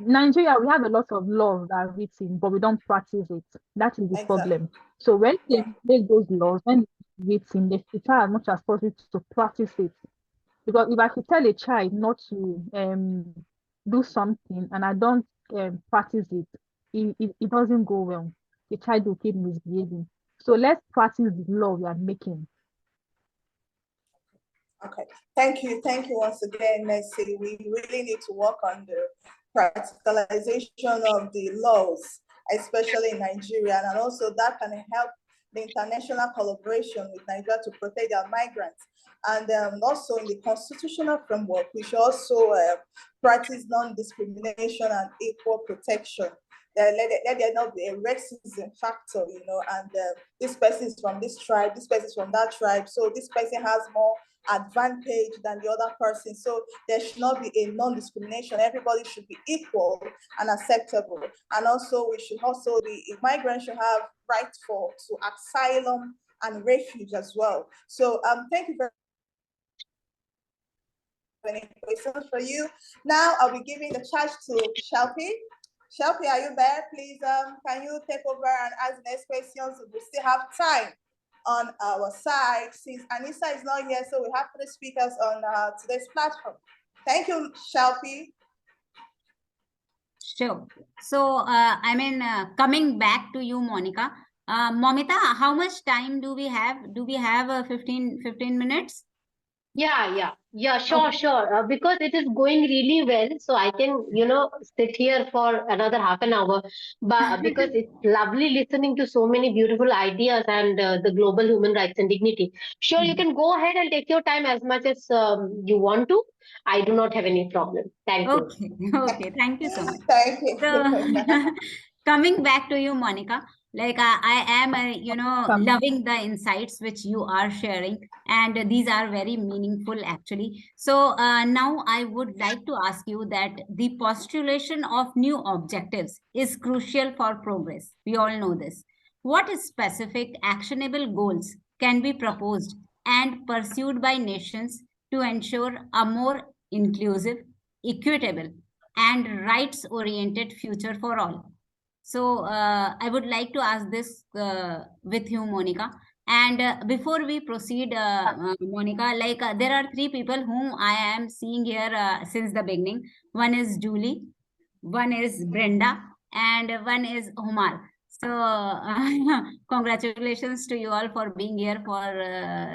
H: Nigeria, we have a lot of laws that are written, but we don't practice it. That is the problem. So when they make those laws, when it's written, they try as much as possible to practice it. Because if I could tell a child not to do something and I don't practice it doesn't go well. The child will keep misbehaving. So let's practice the law we are making.
D: Okay, thank you once again, Mercy. We really need to work on the practicalization of the laws especially in Nigeria. And also that can help the international collaboration with Nigeria to protect their migrants. And also in the constitutional framework, we should also practice non-discrimination and equal protection. Let there not be a racism factor, you know, and this person is from this tribe, this person is from that tribe, so this person has more advantage than the other person. So there should not be a non-discrimination. Everybody should be equal and acceptable. And also we should also, the migrants should have right to asylum and refuge as well. So thank you very much. Any questions for you? Now I'll be giving the charge to Shelby. Shelby, are you there? Please, can you take over and ask the next questions? We still have time on our side since Anissa is not here, so we have 3 speakers on today's platform. Thank you, Shelby.
E: Sure. So, coming back to you, Monica. Momita, how much time do we have? Do we have 15 minutes?
B: Yeah, sure, okay. Sure. Because it is going really well, so I can, sit here for another half an hour. But because it's lovely listening to so many beautiful ideas and the global human rights and dignity. Sure, you can go ahead and take your time as much as you want to. I do not have any problem. Thank you.
E: Okay. Thank you so much.
D: Thank you.
E: So, coming back to you, Monica. Like I am, loving the insights which you are sharing, and these are very meaningful actually. So now I would like to ask you that the postulation of new objectives is crucial for progress. We all know this. What specific actionable goals can be proposed and pursued by nations to ensure a more inclusive, equitable, and rights-oriented future for all? So I would like to ask this with you, Monica. And before we proceed, Monica, there are 3 people whom I am seeing here since the beginning. One is Julie, one is Brenda, and one is Humar. So congratulations to you all for being here for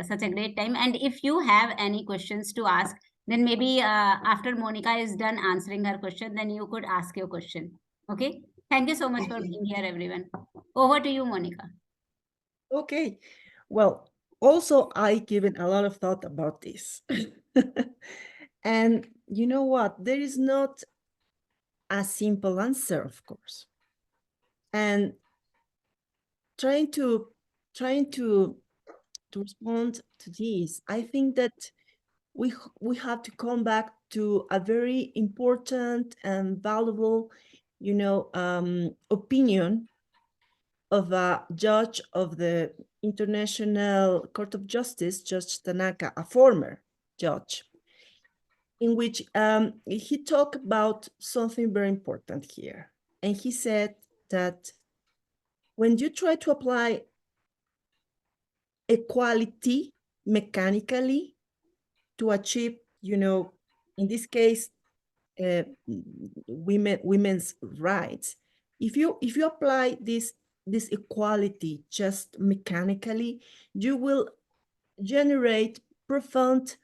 E: such a great time. And if you have any questions to ask, then maybe after Monica is done answering her question, then you could ask your question. Okay. Thank you so much for being here, everyone. Over to you, Monica.
I: Okay. Well, also, I've given a lot of thought about this. And you know what? There is not a simple answer, of course. And trying to respond to this, I think that we have to come back to a very important and valuable, opinion of a judge of the International Court of Justice, Judge Tanaka, a former judge, in which he talked about something very important here. And he said that when you try to apply equality mechanically to achieve, in this case, women's rights, if you apply this equality just mechanically, you will generate profound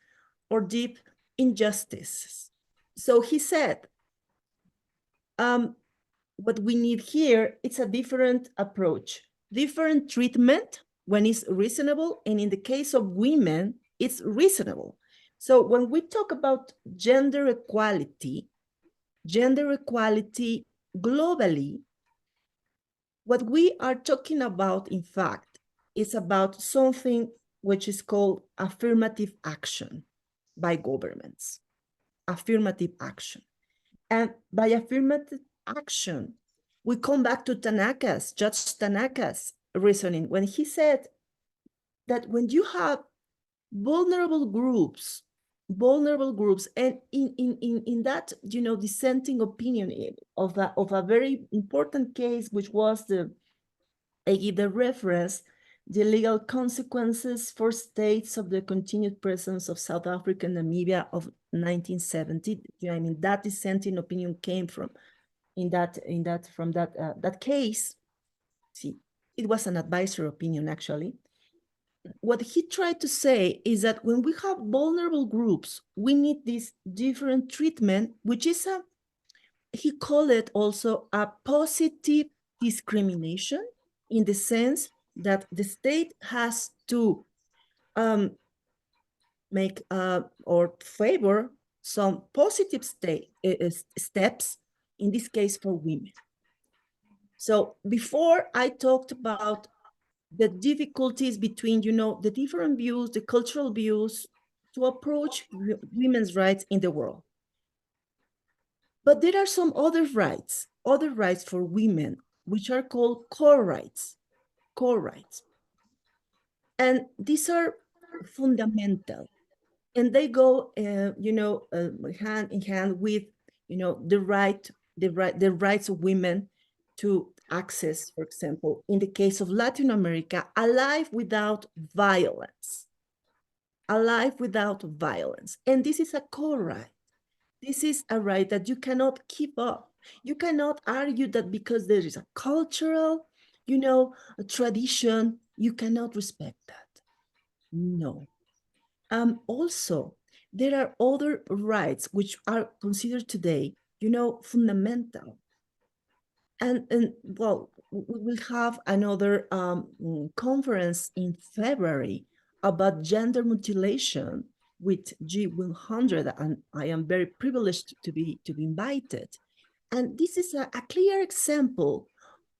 I: or deep injustices. So he said, what we need here is a different approach, different treatment when it's reasonable, and in the case of women, it's reasonable. So when we talk about gender equality globally, what we are talking about, in fact, is about something which is called affirmative action by governments. Affirmative action. And by affirmative action, we come back to Judge Tanaka's reasoning when he said that when you have vulnerable groups, and in that, dissenting opinion of a very important case, which was I give the reference, the legal consequences for states of the continued presence of South Africa and Namibia of 1970. That dissenting opinion came from that case. See, it was an advisory opinion, actually. What he tried to say is that when we have vulnerable groups, we need this different treatment, which is he called it also a positive discrimination in the sense that the state has to make or favor some positive steps, in this case for women. So before I talked about the difficulties between, the different views, the cultural views to approach women's rights in the world. But there are some other rights for women, which are called core rights. And these are fundamental. And they go, hand in hand with, the rights of women to access, for example, in the case of Latin America, a life without violence. A life without violence. And this is a core right. This is a right that you cannot keep up. You cannot argue that because there is a cultural, a tradition, you cannot respect that. No. Also, there are other rights which are considered today, fundamental. And well, we will have another conference in February about gender mutilation with G100, and I am very privileged to be invited. And this is a clear example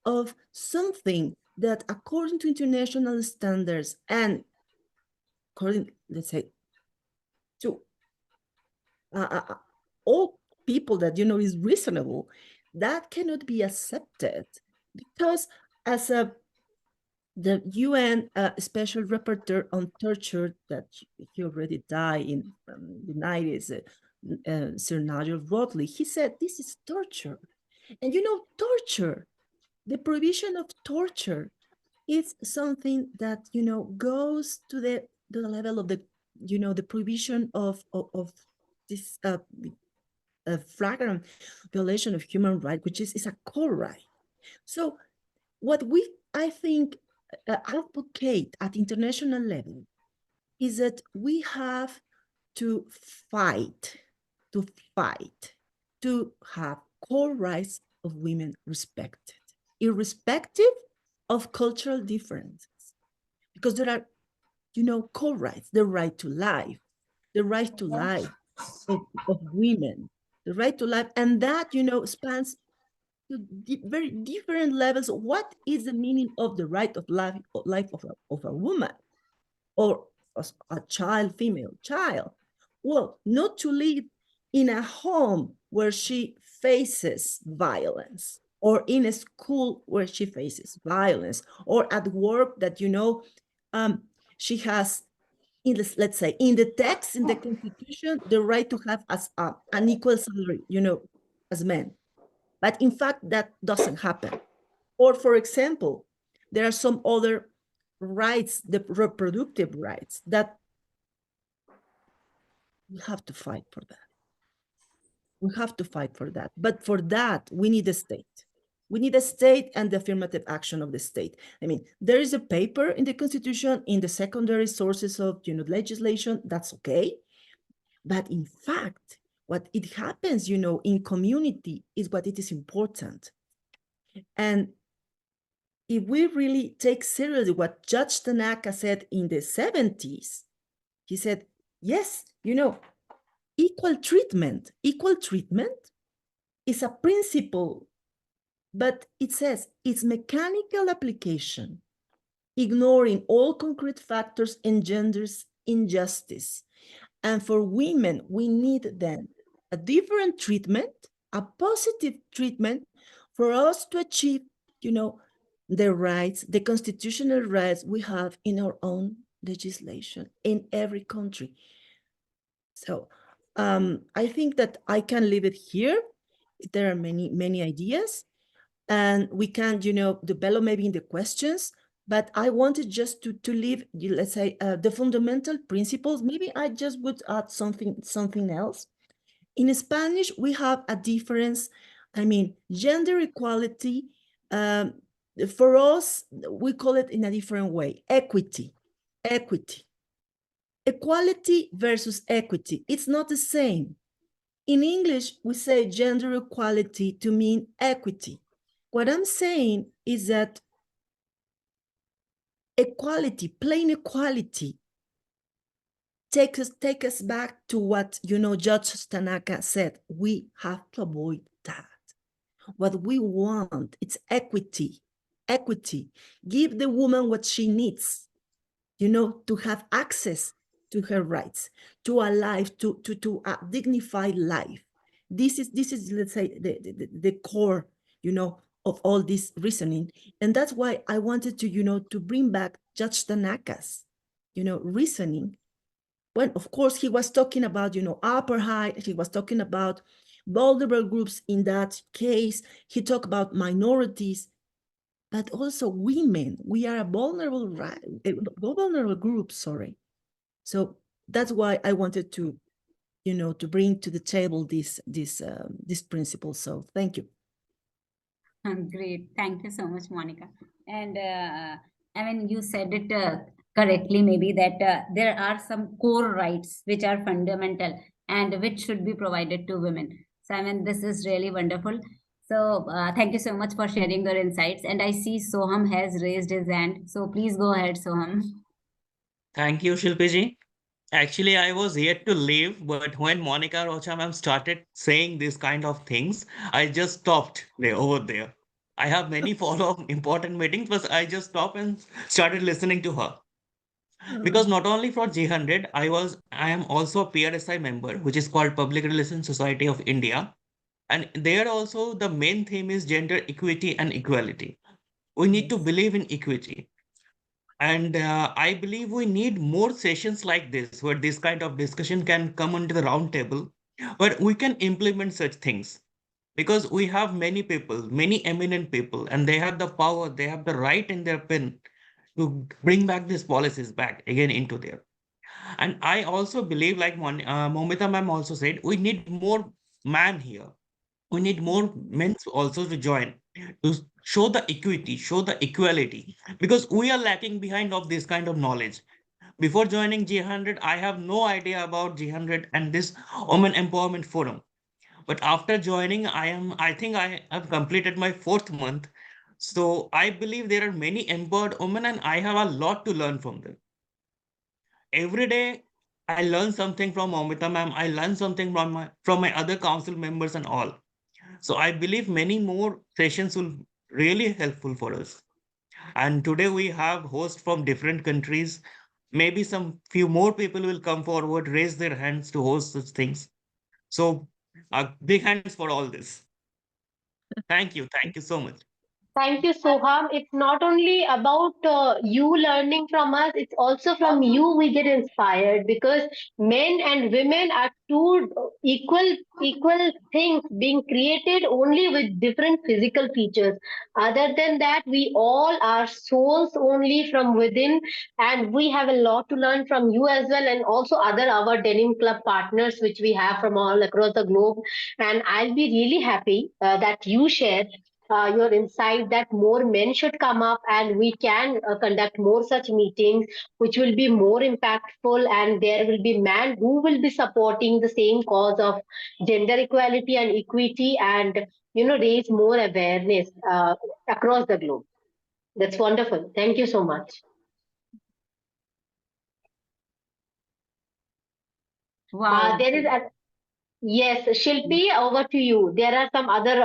I: of something that, according to international standards and according, let's say, to all people that is reasonable, that cannot be accepted, because as the UN Special Rapporteur on Torture, that he already died in the 90s, Sir Nigel Rodley, he said this is torture. And torture, the prohibition of torture, is something that goes to the level of the the prohibition of this flagrant violation of human rights, which is a core right. So what I think advocate at international level is that we have to fight to have core rights of women respected, irrespective of cultural differences, because there are core rights: the right to life, the right to life of women, the right to life, and that spans to very different levels. What is the meaning of the right of life of a woman or a child, female child? Well, not to live in a home where she faces violence, or in a school where she faces violence, or at work that she has, let's say, in the text, in the Constitution, the right to have an equal salary, as men. But in fact, that doesn't happen. Or, for example, there are some other rights, the reproductive rights, that we have to fight for that. We have to fight for that. But for that, we need a state. We need a state and the affirmative action of the state. I mean, there is a paper in the Constitution, in the secondary sources of legislation, that's okay. But in fact, what it happens, in community is what it is important. And if we really take seriously what Judge Tanaka said in the 70s, he said, yes, equal treatment is a principle, but it says its mechanical application, ignoring all concrete factors, engenders injustice. And for women, we need then a different treatment, a positive treatment, for us to achieve, the rights, the constitutional rights we have in our own legislation in every country. So I think that I can leave it here. There are many ideas, and we can, develop maybe in the questions, but I wanted just to leave, let's say, the fundamental principles. Maybe I just would add something else. In Spanish, we have a difference. I mean, gender equality, for us, we call it in a different way: equity. Equality versus equity, it's not the same. In English, we say gender equality to mean equity. What I'm saying is that equality, plain equality, take us back to what, Judge Tanaka said. We have to avoid that. What we want, it's equity. Equity. Give the woman what she needs, to have access to her rights, to a life, to a dignified life. This is let's say, the core, of all this reasoning. And that's why I wanted to, to bring back Judge Tanaka's, reasoning. When, of course, he was talking about, apartheid, he was talking about vulnerable groups in that case. He talked about minorities, but also women. We are a vulnerable group, sorry. So that's why I wanted to, to bring to the table this principle. So thank you.
E: Great. Thank you so much, Monica. And I mean, you said it correctly, maybe, that there are some core rights which are fundamental and which should be provided to women. So, I mean, this is really wonderful. So, thank you so much for sharing your insights. And I see Soham has raised his hand. So, please go ahead, Soham.
F: Thank you, Shilpiji. Actually, I was yet to leave, but when Monica Rocha ma'am started saying this kind of things, I just stopped over there. I have many follow-up important meetings, but I just stopped and started listening to her. Because not only for G100, I am also a PRSI member, which is called Public Relations Society of India. And there also the main theme is gender equity and equality. We need to believe in equity. And I believe we need more sessions like this, where this kind of discussion can come onto the round table, where we can implement such things. Because we have many people, many eminent people, and they have the power, they have the right in their pen to bring back these policies back again into there. And I also believe, like Momita ma'am also said, we need more man here. We need more men also to join to show the equity, show the equality, because we are lacking behind of this kind of knowledge. Before joining G100, I have no idea about G100 and this Women Empowerment Forum. But after joining, I think I have completed my 4th month. So I believe there are many empowered women and I have a lot to learn from them. Every day, I learn something from Amita ma'am. I learn something from my other council members and all. So I believe many more sessions will really helpful for us. And today we have hosts from different countries. Maybe some few more people will come forward, raise their hands to host such things. So big hands for all this. Thank you. Thank you so much.
B: Thank you, Soham. It's not only about you learning from us, it's also from you we get inspired, because men and women are two equal things being created, only with different physical features. Other than that, we all are souls only from within, and we have a lot to learn from you as well, and also other our Denim Club partners which we have from all across the globe. And I'll be really happy that you share your insight that more men should come up and we can conduct more such meetings which will be more impactful, and there will be men who will be supporting the same cause of gender equality and equity, and raise more awareness across the globe. That's wonderful. Thank you so much.
E: Wow.
B: There is a Yes, Shilpi, over to you. There are some other,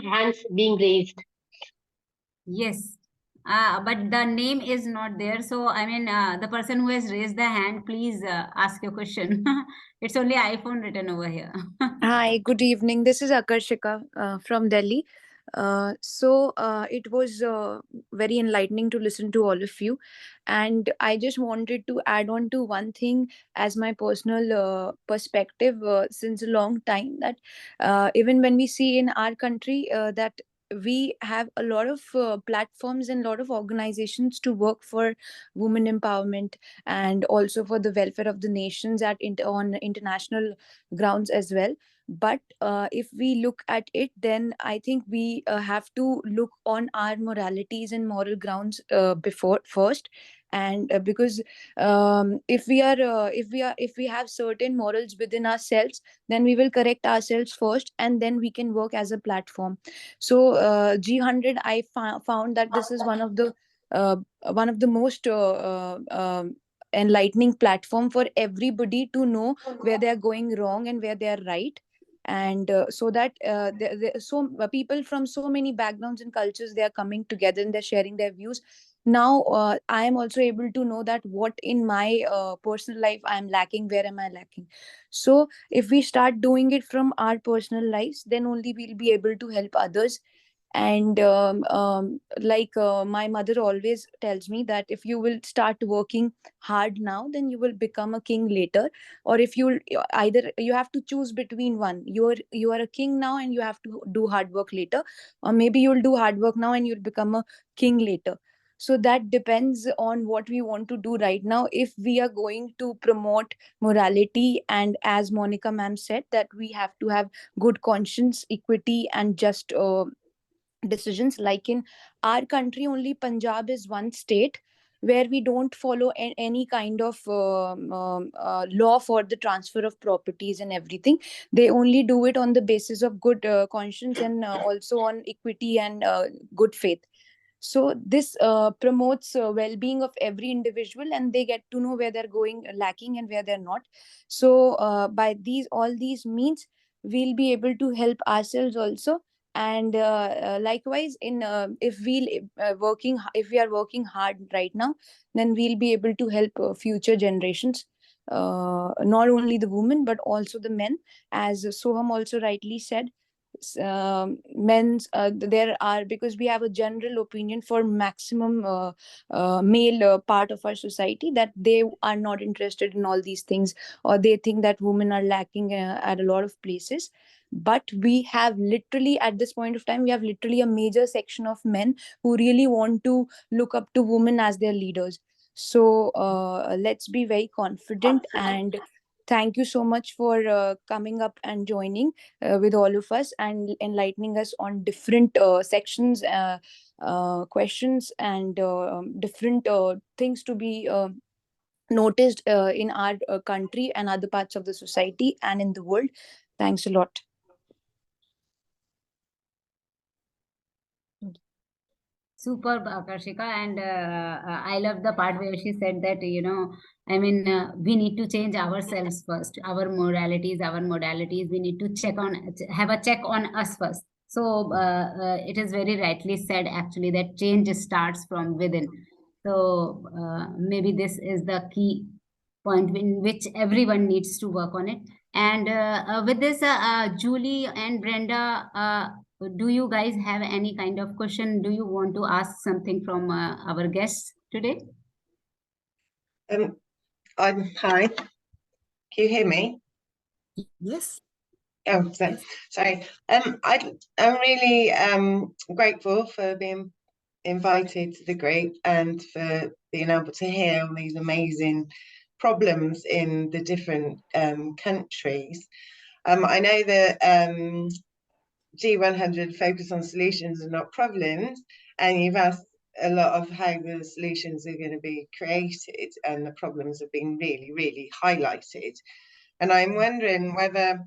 B: hands being raised.
E: Yes. But the name is not there. So, I mean, the person who has raised the hand, please ask your question. It's only iPhone written over here.
J: Hi, good evening. This is Akarshika from Delhi. It was very enlightening to listen to all of you. And I just wanted to add on to one thing as my personal perspective since a long time, that even when we see in our country that we have a lot of platforms and a lot of organizations to work for women empowerment and also for the welfare of the nations on international grounds as well. But if we look at it, then I think we have to look on our moralities and moral grounds before first, And because if we have certain morals within ourselves, then we will correct ourselves first, and then we can work as a platform. So G100, I found that this is uh, one of the most enlightening platform for everybody to know where they are going wrong and where they are right. And so that people from so many backgrounds and cultures, they are coming together and they're sharing their views. Now I am also able to know that what in my personal life I am lacking, where am I lacking. So if we start doing it from our personal lives, then only we'll be able to help others. And like my mother always tells me that if you will start working hard now, then you will become a king later. Or if you either you have to choose between one, you are a king now and you have to do hard work later, or maybe you'll do hard work now and you'll become a king later. So that depends on what we want to do right now. If we are going to promote morality, and as Monica ma'am said, that we have to have good conscience, equity, and just decisions. Like in our country, only Punjab is one state where we don't follow any kind of law for the transfer of properties and everything. They only do it on the basis of good conscience, and also on equity and good faith. So this promotes well-being of every individual, and they get to know where they're going lacking and where they're not. So by all these means, we'll be able to help ourselves also. And likewise, in if we are working hard right now, then we'll be able to help future generations, not only the women but also the men. As Soham also rightly said, men's there are, because we have a general opinion for maximum male part of our society, that they are not interested in all these things, or they think that women are lacking at a lot of places. But we have literally, at this point of time, we have literally a major section of men who really want to look up to women as their leaders. So let's be very confident. And thank you so much for coming up and joining with all of us and enlightening us on different sections, questions, and different things to be noticed in our country and other parts of the society and in the world. Thanks a lot.
E: Superb, Karshika, and I love the part where she said that, I mean, we need to change ourselves first, our moralities, our modalities. We need to have a check on us first. So it is very rightly said, actually, that change starts from within. So maybe this is the key point in which everyone needs to work on it. And with this, Julie and Brenda, do you guys have any kind of question? Do you want to ask something from our guests today?
K: Hi. Can you hear me?
I: Yes.
K: Oh, sorry. I'm really grateful for being invited to the group and for being able to hear all these amazing problems in the different countries. I know that G100 focus on solutions and not problems, and you've asked a lot of how the solutions are going to be created, and the problems have been really, really highlighted. And I'm wondering whether,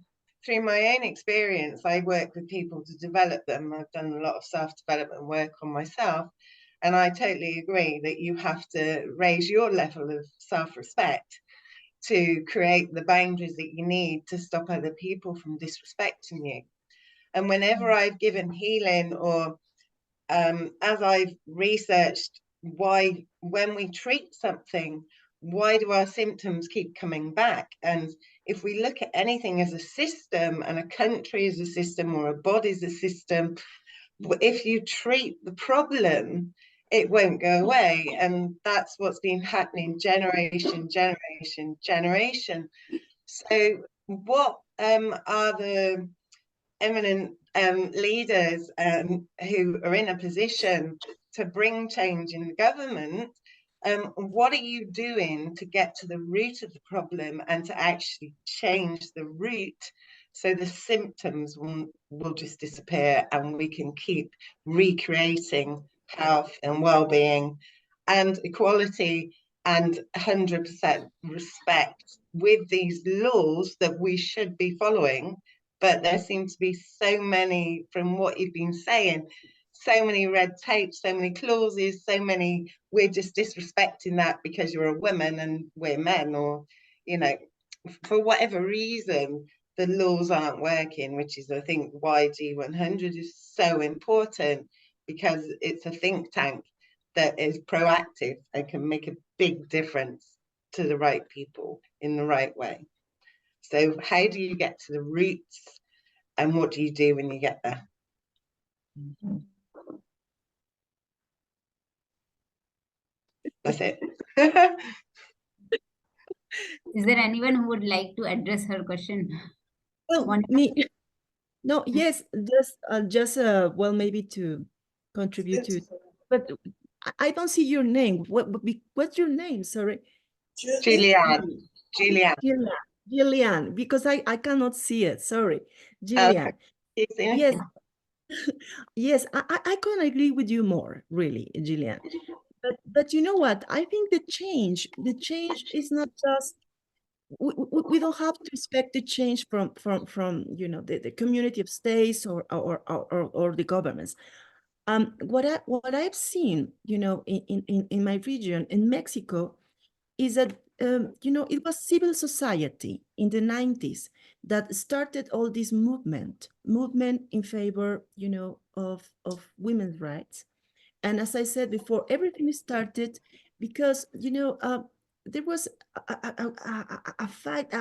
K: through my own experience, I work with people to develop them. I've done a lot of self-development work on myself, and I totally agree that you have to raise your level of self-respect to create the boundaries that you need to stop other people from disrespecting you. And whenever I've given healing, or as I've researched why, when we treat something, why do our symptoms keep coming back? And if we look at anything as a system, and a country as a system, or a body as a system, if you treat the problem, it won't go away. And that's what's been happening generation. So what are the eminent leaders who are in a position to bring change in the government? What are you doing to get to the root of the problem and to actually change the root, so the symptoms will just disappear and we can keep recreating health and well-being and equality and 100% respect with these laws that we should be following. But there seem to be so many, from what you've been saying, so many red tapes, so many clauses, so many, we're just disrespecting that because you're a woman and we're men, or, you know, for whatever reason, the laws aren't working, which is, I think, why G100 is so important, because it's a think tank that is proactive and can make a big difference to the right people in the right way. So how do you get to the roots, and what do you do when you get there? That's it.
E: Is there anyone who would like to address her question?
I: Well, me. No, yes, just well, maybe to contribute to, but I don't see your name. What's your name? Sorry.
K: Julianne.
I: Gillian, because I cannot see it. Sorry, Gillian.
K: Okay.
I: Yes, yes, I couldn't agree with you more, really, Gillian. But you know what? I think the change is not just, we don't have to expect the change from you know, the community of states or the governments. What I've seen, you know, in my region in Mexico, is that you know, it was civil society in the 90s that started all this movement in favor, you know, of women's rights. And as I said before, everything started because, you know, there was a fact.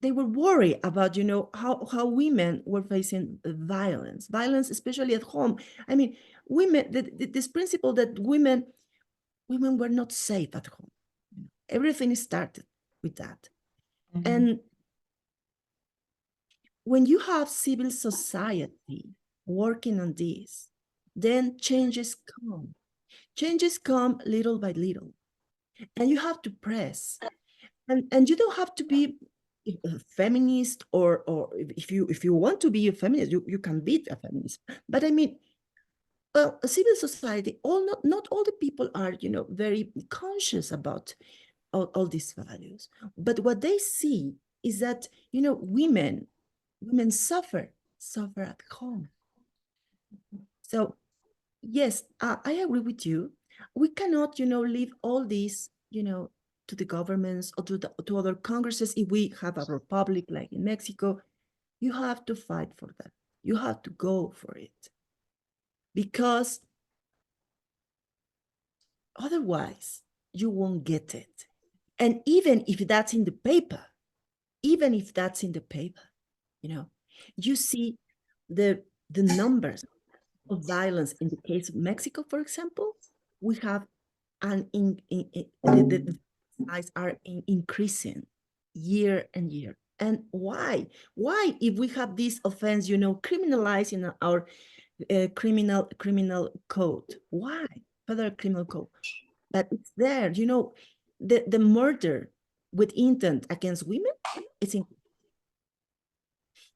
I: They were worried about, you know, how women were facing violence, especially at home. I mean, women, this principle that women were not safe at home. Everything started with that. Mm-hmm. And when you have civil society working on this, then changes come. Changes come little by little, and you have to press. And you don't have to be a feminist, or if you want to be a feminist, you can be a feminist. But I mean, a civil society, not all the people are, you know, very conscious about all these values. But what they see is that, you know, women suffer at home. So yes, I agree with you. We cannot, you know, leave all these, you know, to the governments or to other congresses. If we have a republic like in Mexico, you have to fight for that. You have to go for it, because otherwise you won't get it. And even if that's in the paper, you know, you see the numbers of violence in the case of Mexico, for example. We have the size are increasing year and year. And why? If we have this offense, you know, criminalized in our criminal code? Why? Federal criminal code. But it's there, you know, the murder with intent against women, it's in.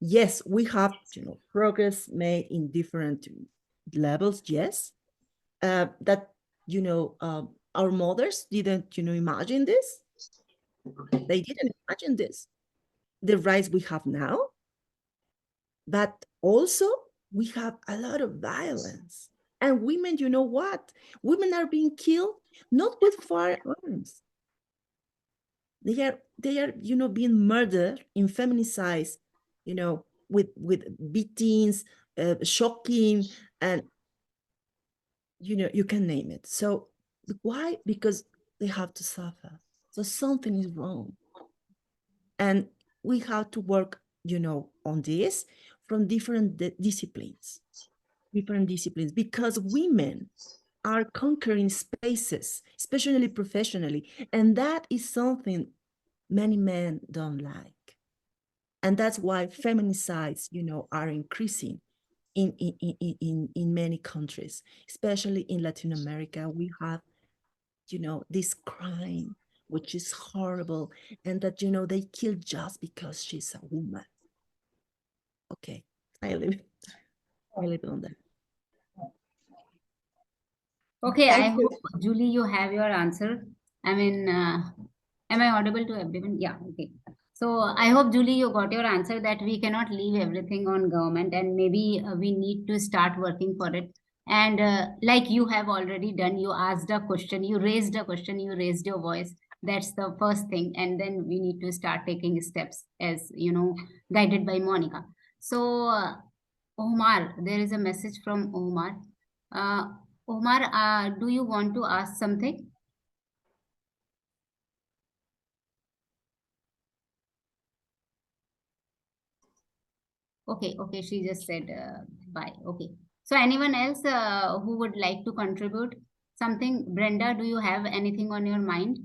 I: Yes, we have, you know, progress made in different levels. Yes, that, you know, our mothers didn't, you know, imagine this. They didn't imagine this, the rights we have now. But also we have a lot of violence, and women, you know what? Women are being killed not with firearms. They are, you know, being murdered in feminicide, you know, with beatings, shocking, and, you know, you can name it. So why? Because they have to suffer. So something is wrong. And we have to work, you know, on this from different disciplines, because women are conquering spaces, especially professionally. And that is something many men don't like. And that's why feminicides, you know, are increasing in many countries, especially in Latin America. We have, you know, this crime, which is horrible, and that, you know, they kill just because she's a woman. Okay, I live on that.
E: Okay,
D: Thank
E: I
D: you.
E: hope, Julie, you have your answer. I mean, am I audible to everyone? Yeah, okay. So I hope, Julie, you got your answer that we cannot leave everything on government, and maybe we need to start working for it. And like you have already done, you asked a question, you raised a question, you raised your voice. That's the first thing. And then we need to start taking steps as, guided by Monica. So, Omar, there is a message from Omar. Uh, Omar, do you want to ask something? Okay, she just said bye. Okay. So anyone else who would like to contribute something? Brenda, do you have anything on your mind?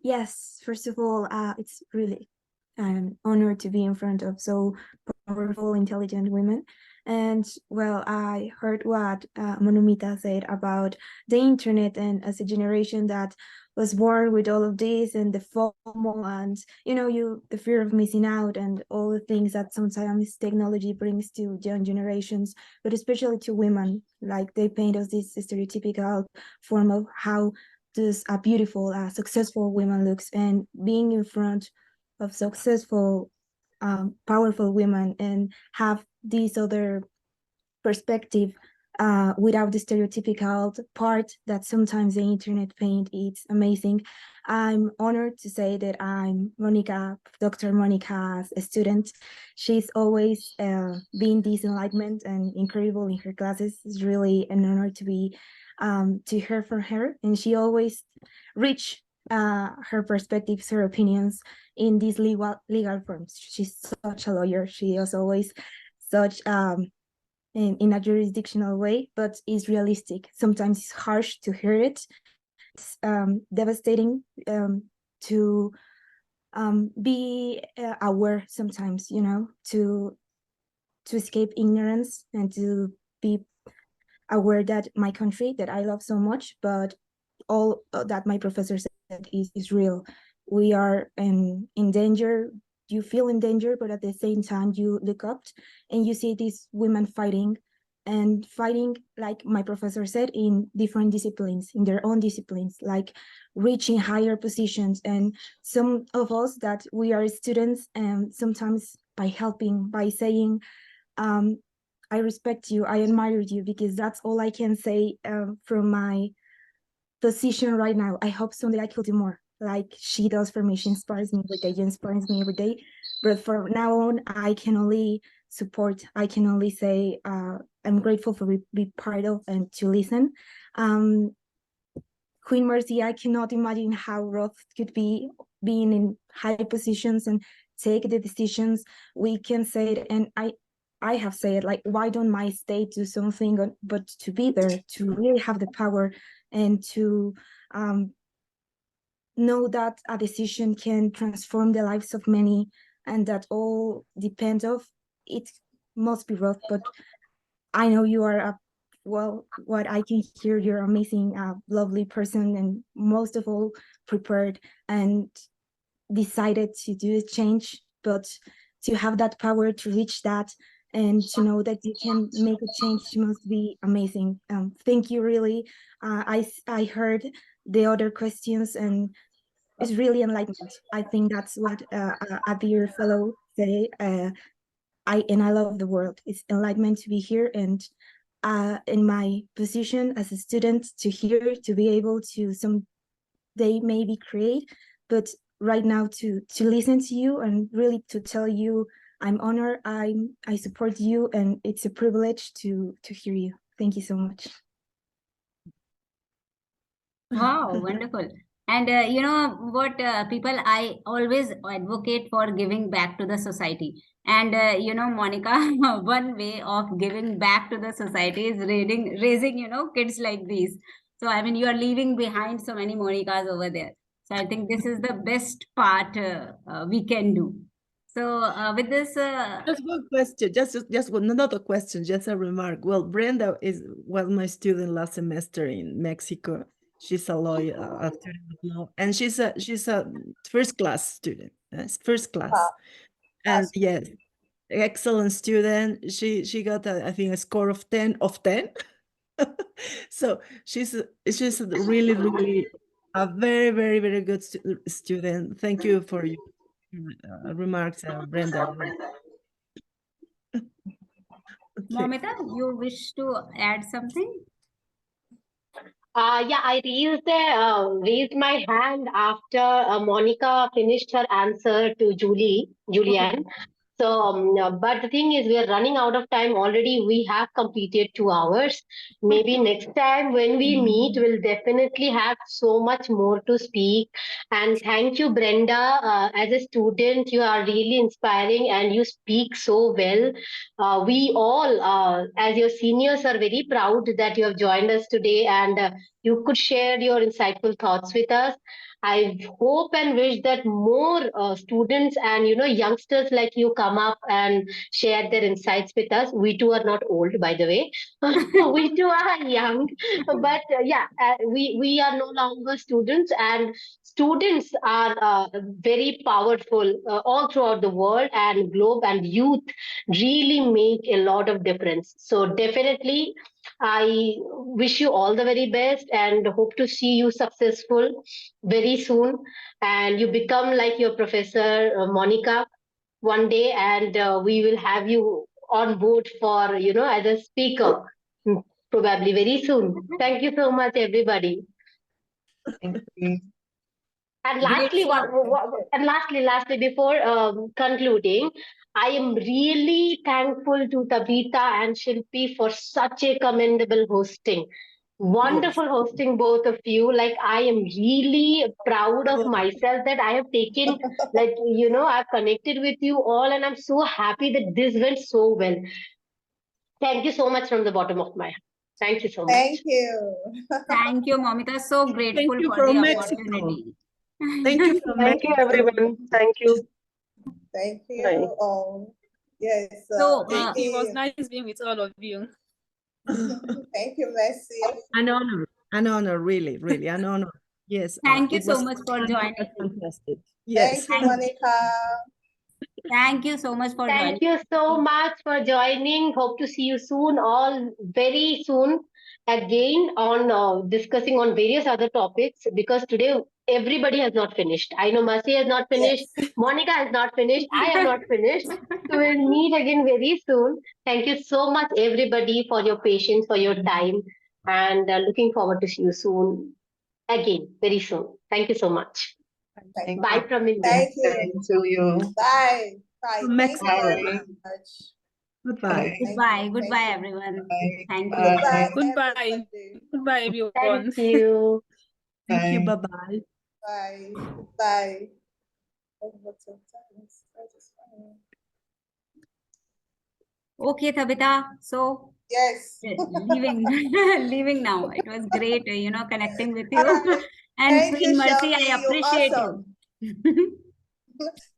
L: Yes, first of all, it's really an honor to be in front of so powerful, intelligent women. And well, I heard what Monumita said about the internet, and as a generation that was born with all of this and the FOMO and the fear of missing out and all the things that sometimes technology brings to young generations, but especially to women. Like they paint us this stereotypical form of how this beautiful, successful women looks, and being in front of successful, powerful women and have this other perspective without the stereotypical part that sometimes the internet paint. It's amazing. I'm honored to say that I'm Dr. Monica's student. She's always been this enlightenment and incredible in her classes. It's really an honor to be to hear from her, and she always reach her perspectives, her opinions in these legal forms. She's such a lawyer. She is always such in a jurisdictional way, but is realistic. Sometimes it's harsh to hear it. It's devastating to be aware sometimes, to escape ignorance and to be aware that my country that I love so much, but all that my professor said is real. We are in danger. You feel in danger, but at the same time you look up and you see these women fighting, like my professor said, in different disciplines, in their own disciplines, like reaching higher positions. And some of us that we are students, and sometimes by helping, by saying, I respect you, I admire you, because that's all I can say from my position right now. I hope someday I could do more like she does for me. She inspires me every day. She inspires me every day. But from now on, I can only support. I can only say I'm grateful for be part of and to listen. Queen Mercy, I cannot imagine how rough it could be being in high positions and take the decisions. We can say it, and I have said, like, why don't my state do something, but to be there, to really have the power and to know that a decision can transform the lives of many, and that all depends of it. Must be rough, but I know you are what I can hear, you're amazing, lovely person, and most of all prepared and decided to do a change, but to have that power to reach that and to know that you can make a change must be amazing. Thank you, really. I heard the other questions, and it's really enlightenment. I think that's what a dear fellow say. I love the world. It's enlightenment to be here, and in my position as a student to hear, to be able to someday maybe create, but right now to listen to you and really to tell you I'm honored, I support you, and it's a privilege to hear you. Thank you so much.
E: Wow, wonderful. And you know what, people, I always advocate for giving back to the society. And Monica, one way of giving back to the society is raising kids like these. So I mean, you are leaving behind so many Monicas over there. So I think this is the best part we can do. So with this,
I: just one question, just one, another question, just a remark. Well, Brenda was my student last semester in Mexico. She's a lawyer, a student of law, and she's a first class student. First class.
D: Wow.
I: And yes, excellent student. She got, I think, a score of 10 of 10. So she's really, really a very, very, very good student. Thank you for your remarks, Brenda. Okay.
E: Momita, you wish to add something?
B: Yeah, I raised my hand after Monica finished her answer to Julianne. So, but the thing is, we are running out of time already. We have completed 2 hours. Maybe next time when we meet, we'll definitely have so much more to speak. And thank you, Brenda. As a student, you are really inspiring and you speak so well. We all, as your seniors, are very proud that you have joined us today and you could share your insightful thoughts with us. I hope and wish that more students and youngsters like you come up and share their insights with us. We too are not old, by the way. We too are young, but we are no longer students, and students are very powerful all throughout the world and globe, and youth really make a lot of difference. So definitely, I wish you all the very best and hope to see you successful very soon, and you become like your professor Monica one day, and we will have you on board for as a speaker probably very soon. Thank you so much, everybody.
K: Thank you.
B: And
E: Great.
B: lastly, before concluding, I am really thankful to Tabitha and Shilpi for such a commendable hosting. Wonderful hosting, both of you. Like, I am really proud of myself that I have taken, I've connected with you all, and I'm so happy that this went so well. Thank you so much from the bottom of my heart. Thank you so much.
D: Thank you.
E: Thank you, Momita. So grateful
I: Thank you
E: for the
I: from Mexico.
E: opportunity.
I: Thank you from
B: Thank you, everyone. Thank you.
D: Thank you
B: Bye.
D: all. Yes.
E: So,
D: thank you.
H: It was nice being with all of you.
D: Thank you, Messi.
I: An honor, really, really, an honor. Yes.
E: Thank you
I: it
E: so
I: was
E: much for joining.
I: fantastic. Yes.
D: Thank you, Monica.
E: Thank you so much for
B: Thank
E: joining.
B: you so much for joining. Hope to see you soon, all very soon, again on discussing on various other topics, because today everybody has not finished. I know Mercy has not finished,
D: Yes.
B: Monica has not finished, I have not finished. So we'll meet again very soon. Thank you so much, everybody, for your patience, for your time, and looking forward to see you soon again very soon. Thank you so much.
K: Thank
B: Bye
K: you.
B: from India.
D: Thank you.
K: To you.
D: Bye. Bye.
I: From
D: Thank you very
K: Mexico.
D: much.
I: Goodbye.
E: Goodbye. Goodbye, everyone.
K: Bye.
E: Thank you.
K: Bye.
H: Goodbye.
D: everybody.
H: Goodbye, everyone.
B: Thank you.
I: Thank you.
K: Bye.
I: Bye-bye.
D: Bye. Goodbye. What's up?
E: Okay, Tabitha. So,
D: Yes.
E: leaving leaving now. It was great, connecting with you.
D: Alright.
E: And
D: Thank you,
E: Queen Mercy,
D: Shelby.
E: I
D: You're
E: appreciate
D: awesome.
E: you.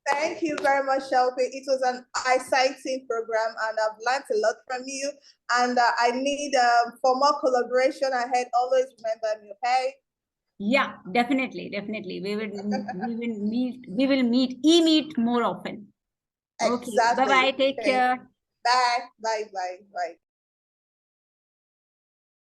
D: Thank you very much, Shelby. It was an exciting program, and I've learned a lot from you. And I need for more collaboration ahead. Always remember me, okay?
E: Yeah, definitely. We will meet more often. Okay.
D: Exactly.
E: Bye-bye. Take
D: Okay.
E: care.
D: Bye. Bye.